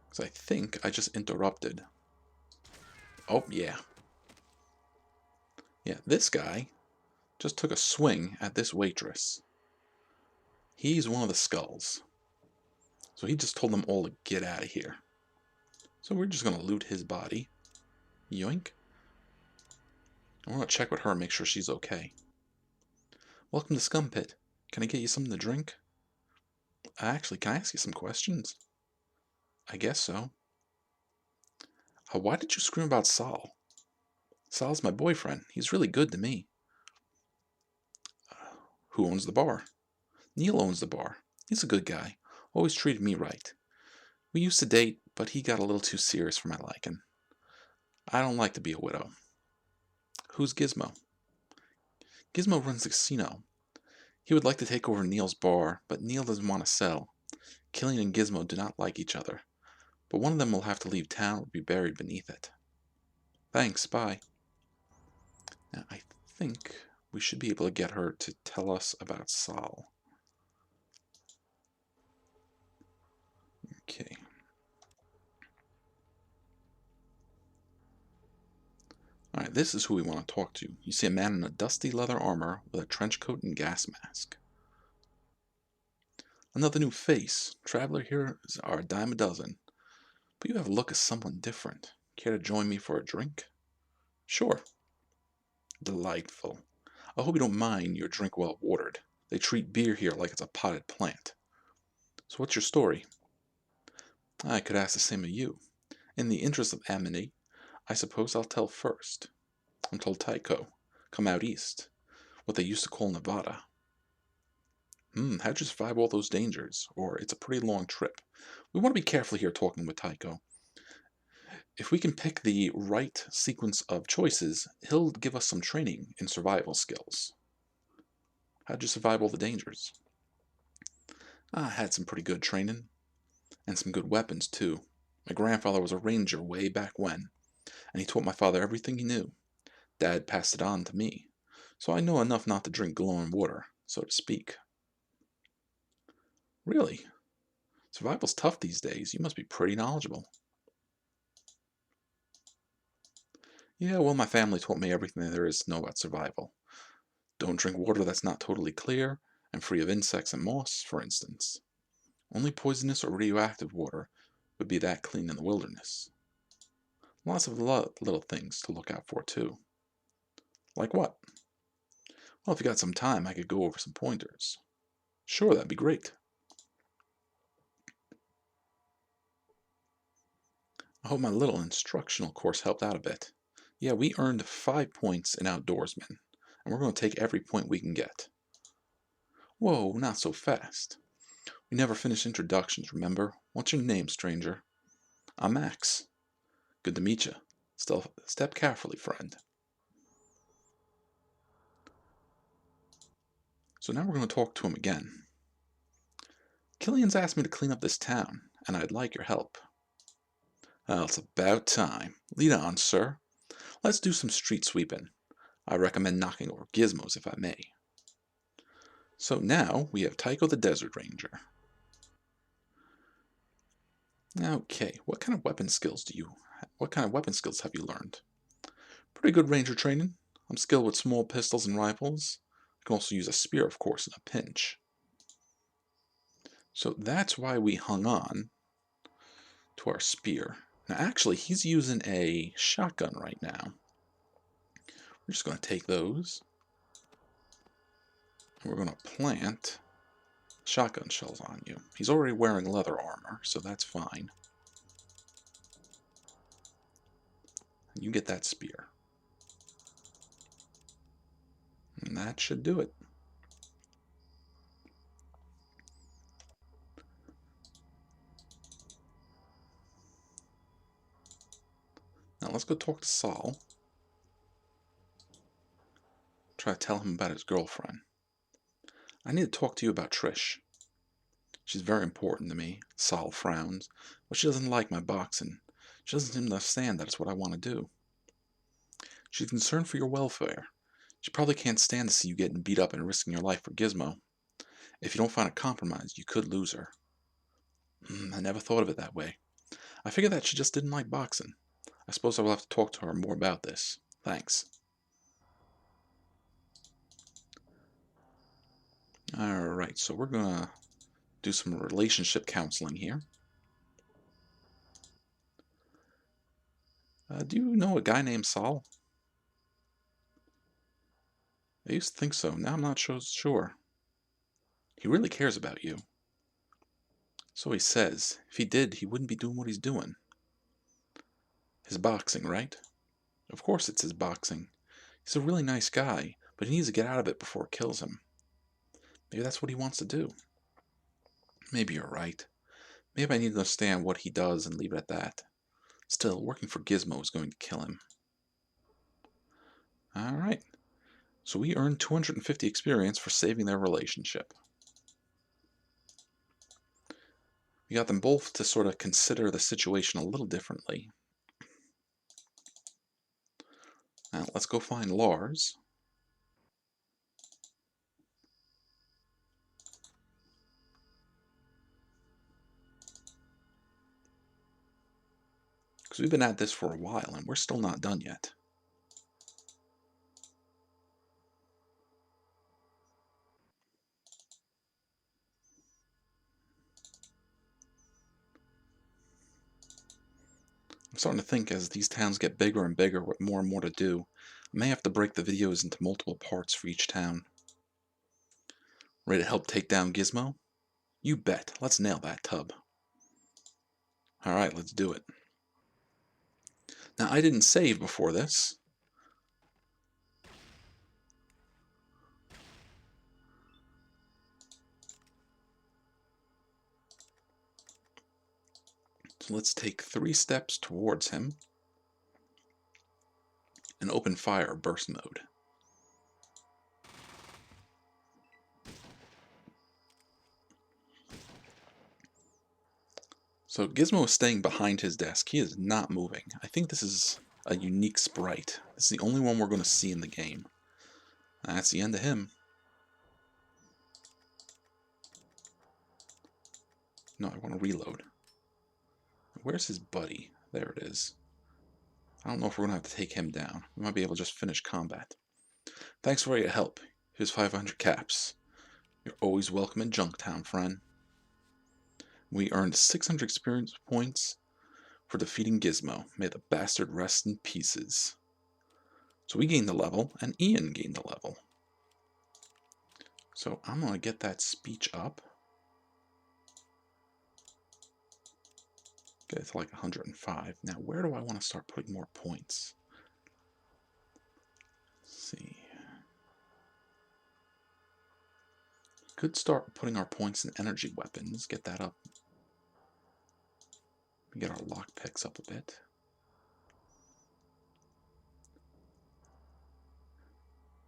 Because I think I just interrupted. Oh, yeah. Yeah, this guy just took a swing at this waitress. He's one of the skulls. So he just told them all to get out of here. So we're just going to loot his body. Yoink. I want to check with her and make sure she's okay. Welcome to Scum Pit. Can I get you something to drink? Actually, can I ask you some questions? I guess so. Why did you scream about Saul? Sal's my boyfriend. He's really good to me. Who owns the bar? Neil owns the bar. He's a good guy. Always treated me right. We used to date, but he got a little too serious for my liking. I don't like to be a widow. Who's Gizmo? Gizmo runs the casino. He would like to take over Neil's bar, but Neil doesn't want to sell. Killian and Gizmo do not like each other, but one of them will have to leave town or be buried beneath it. Thanks, bye. Now, I think we should be able to get her to tell us about Saul. Okay. Alright, this is who we want to talk to. You see a man in a dusty leather armor with a trench coat and gas mask. Another new face. Traveler here are a dime a dozen. But you have a look of someone different. Care to join me for a drink? Sure. Delightful. I hope you don't mind your drink well watered. They treat beer here like it's a potted plant. So what's your story? I could ask the same of you. In the interest of amity, I suppose I'll tell first. I'm told Tycho, come out east, what they used to call Nevada. How'd you survive all those dangers? Or it's a pretty long trip. We want to be careful here talking with Tycho. If we can pick the right sequence of choices, he'll give us some training in survival skills. How'd you survive all the dangers? I had some pretty good training. And some good weapons, too. My grandfather was a ranger way back when, and he taught my father everything he knew. Dad passed it on to me, so I know enough not to drink glowing water, so to speak. Really? Survival's tough these days. You must be pretty knowledgeable. Yeah, well, my family taught me everything there is to know about survival. Don't drink water that's not totally clear and free of insects and moss, for instance. Only poisonous or radioactive water would be that clean in the wilderness. Lots of little things to look out for, too. Like what? Well, if you got some time, I could go over some pointers. Sure, that'd be great. I hope my little instructional course helped out a bit. Yeah, we earned 5 points in Outdoorsman, and we're going to take every point we can get. Whoa, not so fast. We never finish introductions, remember? What's your name, stranger? I'm Max. Good to meet you. Step carefully, friend. So now we're going to talk to him again. Killian's asked me to clean up this town, and I'd like your help. Well, it's about time. Lead on, sir. Let's do some street sweeping. I recommend knocking over gizmos if I may. So now we have Tycho the Desert Ranger. Okay, what kind of weapon skills have you learned? Pretty good ranger training. I'm skilled with small pistols and rifles. I can also use a spear, of course, in a pinch. So that's why we hung on to our spear. Now actually, he's using a shotgun right now. We're just going to take those, and we're going to plant shotgun shells on you. He's already wearing leather armor, so that's fine. And you get that spear. And that should do it. Now let's go talk to Saul. Try to tell him about his girlfriend. I need to talk to you about Trish. She's very important to me. Saul frowns, but she doesn't like my boxing. She doesn't seem to understand that it's what I want to do. She's concerned for your welfare. She probably can't stand to see you getting beat up and risking your life for Gizmo. If you don't find a compromise, you could lose her. I never thought of it that way. I figured that she just didn't like boxing. I suppose I will have to talk to her more about this. Thanks. Alright, so we're gonna do some relationship counseling here. Do you know a guy named Saul? I used to think so. Now I'm not sure. He really cares about you. So he says. If he did, he wouldn't be doing what he's doing. His boxing, right? Of course it's his boxing. He's a really nice guy, but he needs to get out of it before it kills him. Maybe that's what he wants to do. Maybe you're right. Maybe I need to understand what he does and leave it at that. Still, working for Gizmo is going to kill him. Alright. So we earned 250 experience for saving their relationship. We got them both to sort of consider the situation a little differently. Now, let's go find Lars. Because we've been at this for a while and we're still not done yet. I'm starting to think as these towns get bigger and bigger with more and more to do, I may have to break the videos into multiple parts for each town. Ready to help take down Gizmo? You bet. Let's nail that tub. Alright, let's do it. Now, I didn't save before this. So let's take 3 steps towards him and open fire burst mode. So Gizmo is staying behind his desk. He is not moving. I think this is a unique sprite. This is the only one we're going to see in the game. That's the end of him. No, I want to reload. Where's his buddy? There it is. I don't know if we're going to have to take him down. We might be able to just finish combat. Thanks for your help. Here's 500 caps. You're always welcome in Junktown, friend. We earned 600 experience points for defeating Gizmo. May the bastard rest in pieces. So we gained a level, and Ian gained a level. So I'm going to get that speech up. Get it to like 105. Now, where do I want to start putting more points? Let's see. Could start putting our points in energy weapons. Get that up. Get our lockpicks up a bit.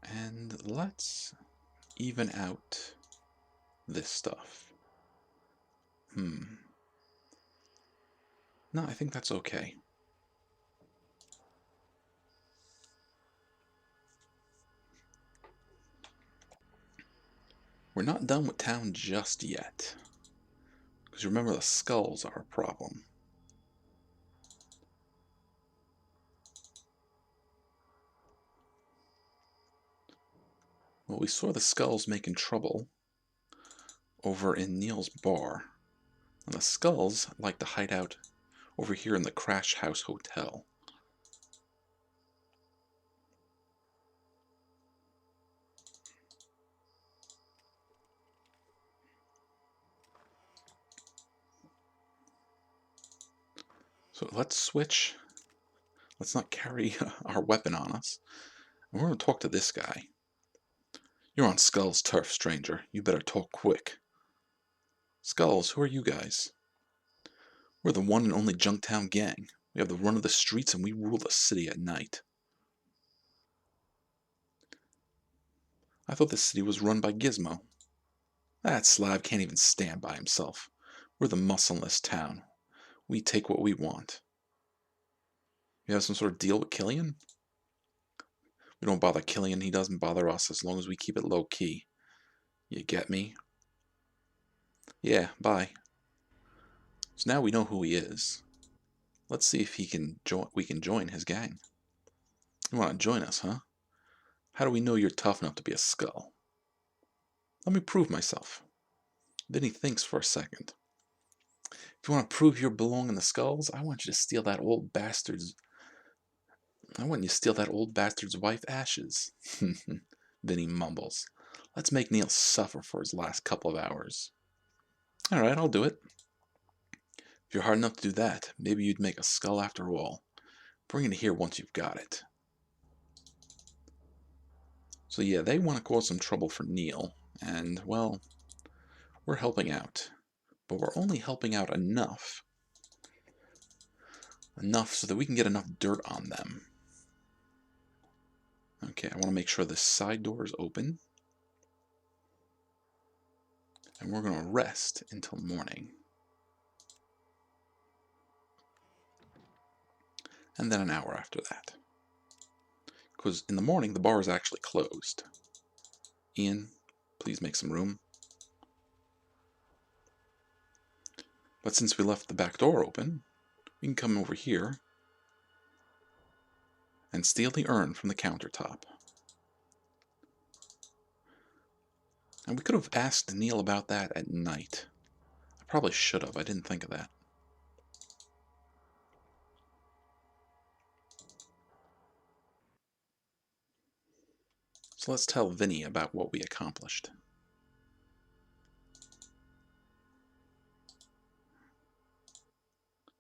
And let's even out this stuff. No, I think that's okay. We're not done with town just yet. Because remember, the skulls are a problem. Well, we saw the skulls making trouble over in Neil's bar. And the skulls like to hide out over here in the Crash House Hotel. So let's switch. Let's not carry our weapon on us. And we're going to talk to this guy. You're on Skull's turf, stranger. You better talk quick. Skulls, who are you guys? We're the one and only Junktown gang. We have the run of the streets and we rule the city at night. I thought the city was run by Gizmo. That Slav can't even stand by himself. We're the muscleless town. We take what we want. You have some sort of deal with Killian? We don't bother Killian, he doesn't bother us as long as we keep it low key. You get me? Yeah, bye. So now we know who he is. Let's see if we can join his gang. You want to join us, huh? How do we know you're tough enough to be a skull? Let me prove myself. Then he thinks for a second. If you want to prove you belong in the skulls, I want you to steal that old bastard's... wife, Ashes. Then he mumbles. Let's make Neil suffer for his last couple of hours. Alright, I'll do it. If you're hard enough to do that, maybe you'd make a skull after all. Bring it here once you've got it. So yeah, they want to cause some trouble for Neil, and, well, we're helping out. But we're only helping out enough so that we can get enough dirt on them. Okay, I want to make sure this side door is open. And we're going to rest until morning. And then an hour after that. Because in the morning, the bar is actually closed. Ian, please make some room. But since we left the back door open, we can come over here and steal the urn from the countertop. And we could have asked Neil about that at night. I probably should have. I didn't think of that. So let's tell Vinny about what we accomplished.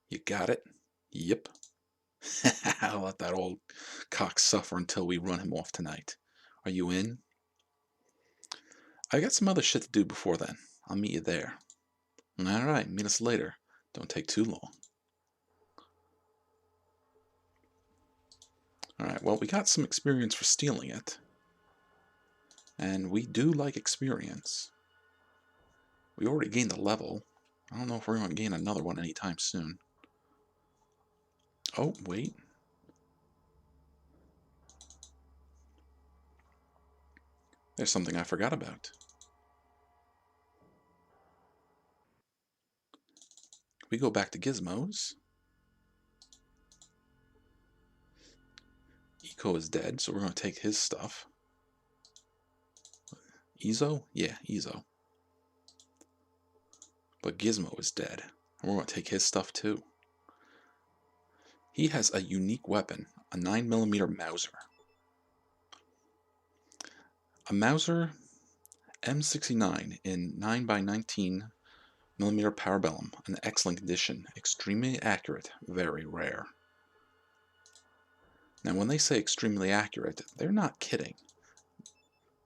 You got it? Yep. I'll let that old cock suffer until we run him off tonight. Are you in? I got some other shit to do before then. I'll meet you there. Alright, meet us later. Don't take too long. Alright, well, we got some experience for stealing it. And we do like experience. We already gained a level. I don't know if we're going to gain another one anytime soon. Oh, wait. There's something I forgot about. We go back to Gizmo's. Eco is dead, so we're going to take his stuff. Ezo? Yeah, Ezo. But Gizmo is dead, and we're going to take his stuff too. He has a unique weapon, a 9mm Mauser. A Mauser M69 in 9x19mm Parabellum, an excellent condition, extremely accurate, very rare. Now when they say extremely accurate, they're not kidding.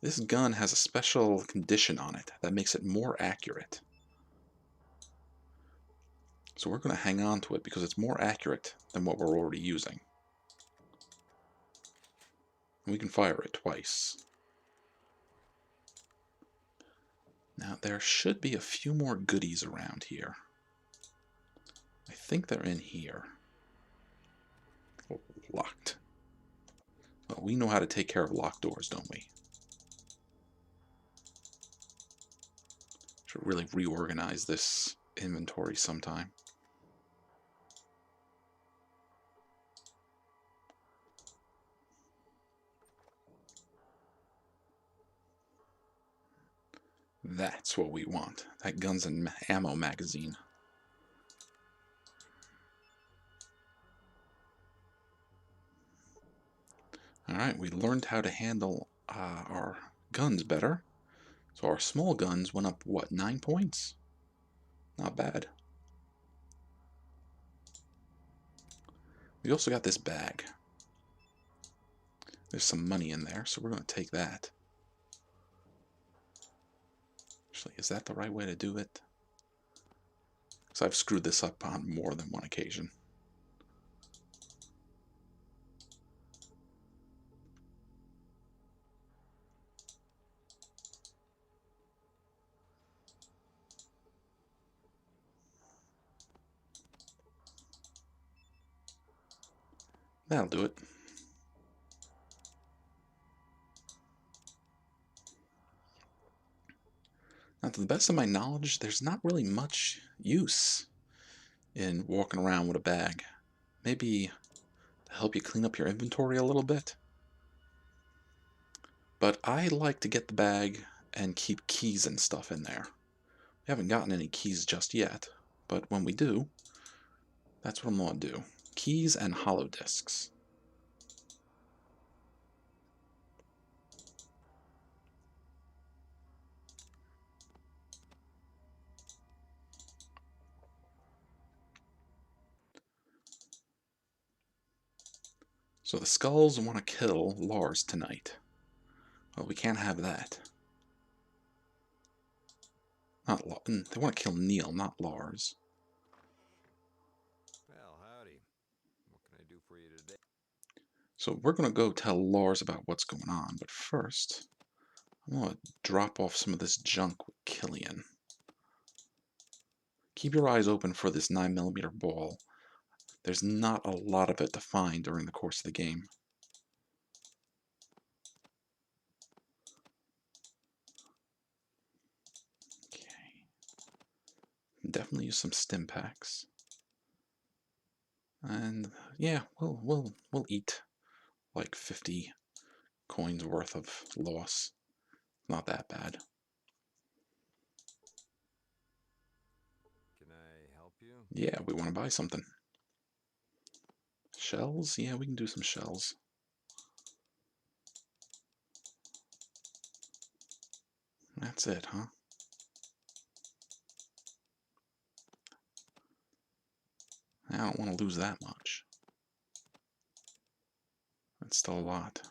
This gun has a special condition on it that makes it more accurate. So we're going to hang on to it because it's more accurate than what we're already using. And we can fire it twice. Now there should be a few more goodies around here. I think they're in here. Oh, locked. Well, we know how to take care of locked doors, don't we? Should really reorganize this inventory sometime. That's what we want. That guns and ammo magazine. Alright, we learned how to handle our guns better. So our small guns went up, what, 9 points? Not bad. We also got this bag. There's some money in there, so we're going to take that. Actually, is that the right way to do it? Because I've screwed this up on more than one occasion. That'll do it. Now, to the best of my knowledge, there's not really much use in walking around with a bag. Maybe to help you clean up your inventory a little bit. But I like to get the bag and keep keys and stuff in there. We haven't gotten any keys just yet, but when we do, that's what I'm going to do. Keys and hollow discs. So the Skulls want to kill Lars tonight. Well, we can't have that. Not they want to kill Neil, not Lars. Well, howdy. What can I do for you today? So we're going to go tell Lars about what's going on, but first, I'm going to drop off some of this junk with Killian. Keep your eyes open for this 9mm ball. There's not a lot of it to find during the course of the game. Okay. Definitely use some stim packs. And yeah, we'll eat like 50 coins worth of loss. Not that bad. Can I help you? Yeah, we want to buy something. Shells? Yeah, we can do some shells. That's it, huh? I don't want to lose that much. That's still a lot.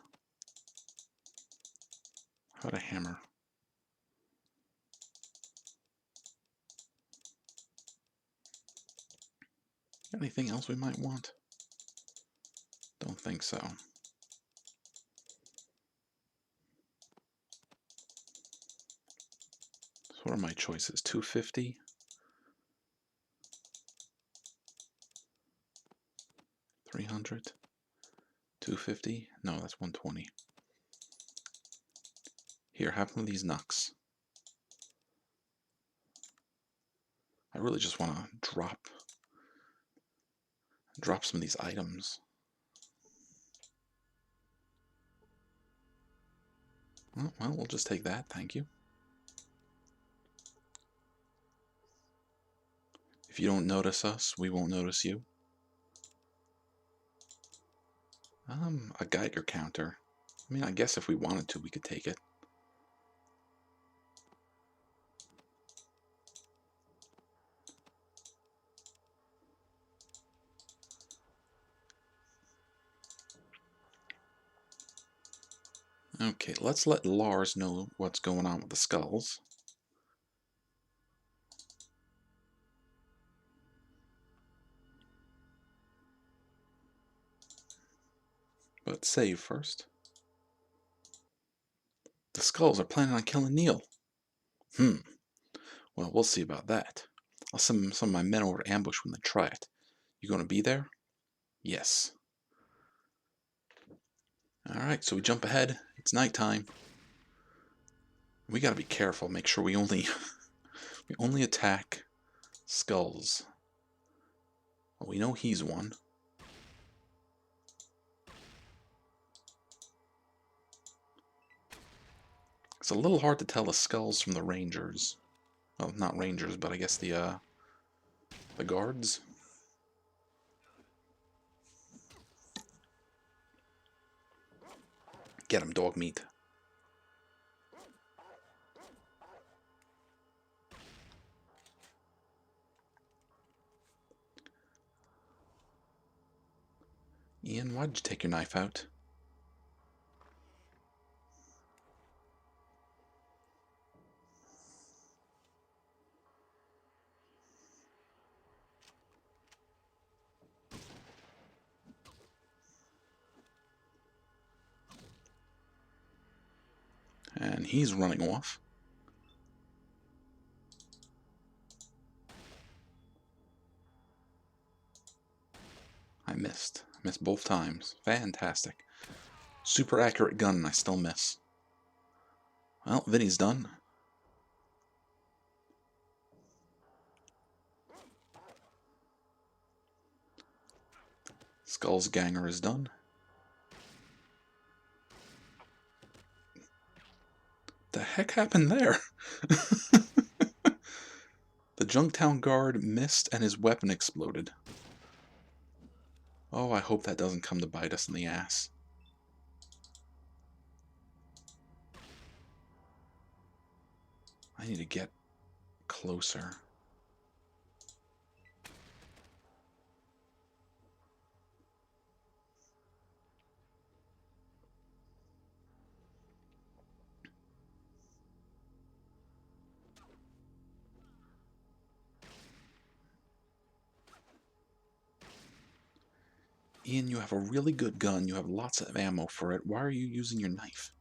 How about a hammer? Anything else we might want? Don't think so. So what are my choices? 250? 300? 250? No, that's 120. Here, have one of these knucks. I really just want to drop Drop some of these items. Oh, well, we'll just take that, thank you. If you don't notice us, we won't notice you. A Geiger counter. I mean, I guess if we wanted to, we could take it. Okay, let's let Lars know what's going on with the skulls. But save first. The skulls are planning on killing Neil. Well, we'll see about that. I'll send some of my men over to ambush when they try it. You gonna be there? Yes. Alright, so we jump ahead. It's nighttime. We gotta be careful, make sure we only attack skulls. Well, we know he's one. It's a little hard to tell the skulls from the rangers. Well, not rangers, but I guess the guards. Get him, dog meat. Ian, why'd you take your knife out? And he's running off. I missed. I missed both times. Fantastic. Super accurate gun and I still miss. Well, Vinny's done. Skull's ganger is done. The heck happened there? The Junktown guard missed and his weapon exploded. Oh, I hope that doesn't come to bite us in the ass. I need to get closer. Ian, you have a really good gun. You have lots of ammo for it. Why are you using your knife?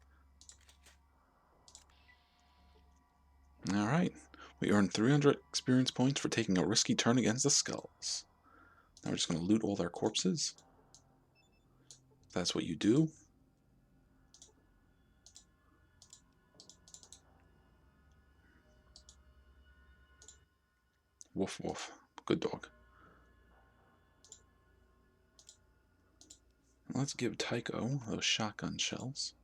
Alright. We earned 300 experience points for taking a risky turn against the skulls. Now we're just going to loot all their corpses. If that's what you do. Woof woof. Good dog. Let's give Tycho those shotgun shells.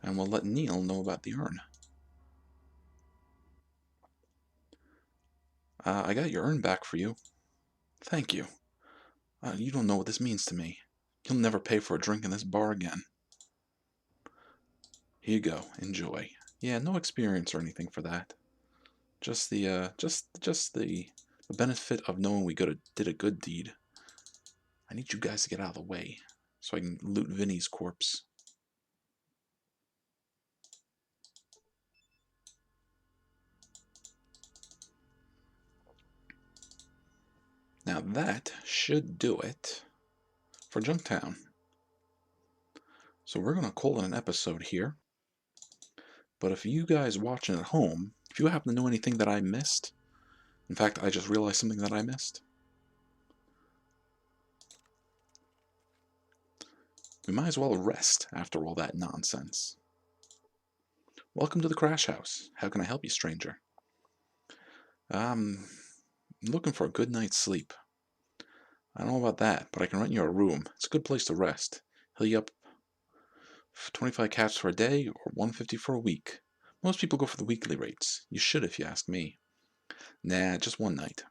And we'll let Neil know about the urn. I got your urn back for you. Thank you. You don't know what this means to me. You'll never pay for a drink in this bar again. Here you go. Enjoy. Yeah, no experience or anything for that. Just the the benefit of knowing we did a good deed. I need you guys to get out of the way so I can loot Vinny's corpse. Now that should do it for Junktown. So we're going to call it an episode here. But if you guys watching at home, if you happen to know anything that I missed, in fact, I just realized something that I missed. We might as well rest after all that nonsense. Welcome to the Crash House. How can I help you, stranger? I'm looking for a good night's sleep. I don't know about that, but I can rent you a room. It's a good place to rest. He'll you up 25 cash for a day or 150 for a week. Most people go for the weekly rates. You should if you ask me. Nah, just one night.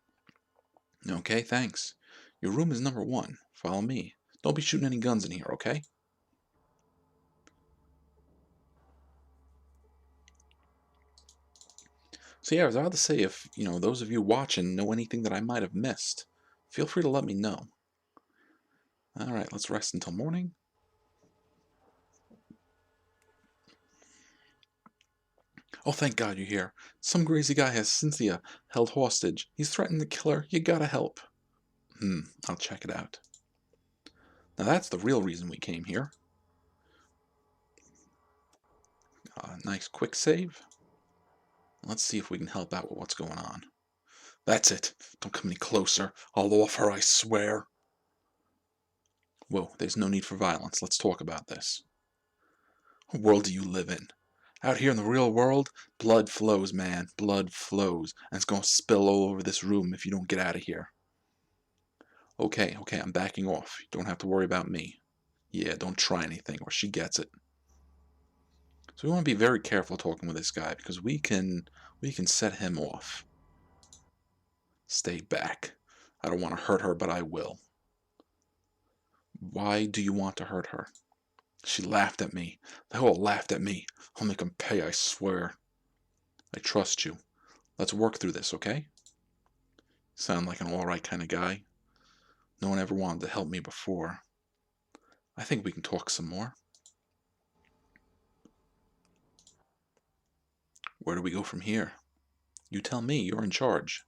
Okay, thanks. Your room is number 1. Follow me. Don't be shooting any guns in here, okay? So yeah, I was about to say, if, those of you watching know anything that I might have missed, feel free to let me know. Alright, let's rest until morning. Oh, thank God you're here. Some crazy guy has Cynthia held hostage. He's threatened to kill her. You gotta help. I'll check it out. Now that's the real reason we came here. Nice quick save. Let's see if we can help out with what's going on. That's it. Don't come any closer. I'll off her, I swear. Whoa, there's no need for violence. Let's talk about this. What world do you live in? Out here in the real world, blood flows, man. Blood flows. And it's gonna spill all over this room if you don't get out of here. Okay, I'm backing off. You don't have to worry about me. Yeah, don't try anything or she gets it. So we want to be very careful talking with this guy because we can set him off. Stay back. I don't want to hurt her, but I will. Why do you want to hurt her? She laughed at me. They all laughed at me. I'll make them pay, I swear. I trust you. Let's work through this, okay? Sound like an alright kind of guy. No one ever wanted to help me before. I think we can talk some more. Where do we go from here? You tell me, you're in charge.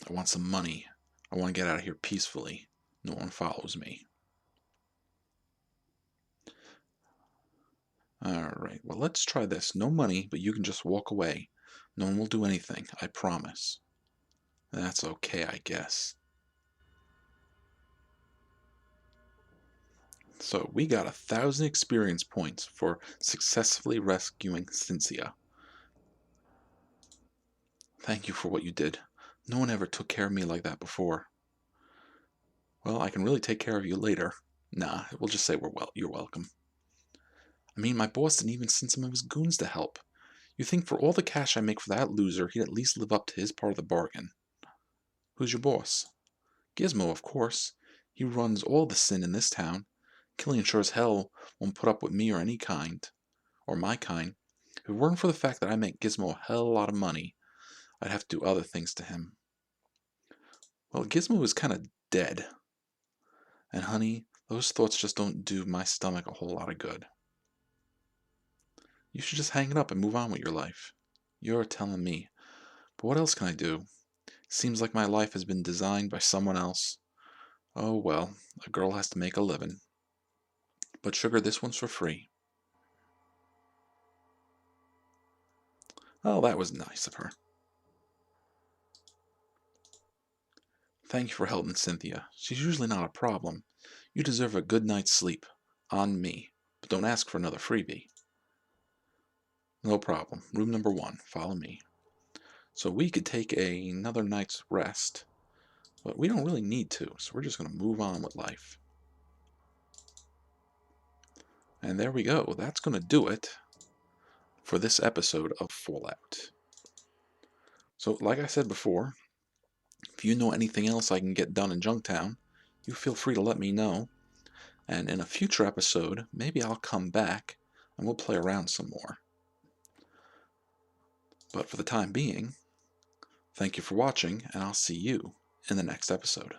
I want some money. I want to get out of here peacefully. No one follows me. Alright, well let's try this. No money, but you can just walk away. No one will do anything, I promise. That's okay, I guess. So we got 1,000 experience points for successfully rescuing Cynthia. Thank you for what you did. No one ever took care of me like that before. Well, I can really take care of you later. Nah, we'll just say you're welcome. I mean, my boss didn't even send some of his goons to help. You think for all the cash I make for that loser, he'd at least live up to his part of the bargain. Who's your boss? Gizmo, of course. He runs all the sin in this town. Killian sure as hell won't put up with me or any kind. Or my kind. If it weren't for the fact that I make Gizmo a hell of a lot of money, I'd have to do other things to him. Well, Gizmo is kind of dead. And honey, those thoughts just don't do my stomach a whole lot of good. You should just hang it up and move on with your life. You're telling me. But what else can I do? Seems like my life has been designed by someone else. Oh well, a girl has to make a living. But sugar, this one's for free. Oh, that was nice of her. Thank you for helping Cynthia. She's usually not a problem. You deserve a good night's sleep. On me. But don't ask for another freebie. No problem. Room number 1. Follow me. So we could take another night's rest. But we don't really need to, so we're just going to move on with life. And there we go. That's going to do it for this episode of Fallout. So, like I said before, if you know anything else I can get done in Junktown, you feel free to let me know. And in a future episode, maybe I'll come back and we'll play around some more. But for the time being, thank you for watching, and I'll see you in the next episode.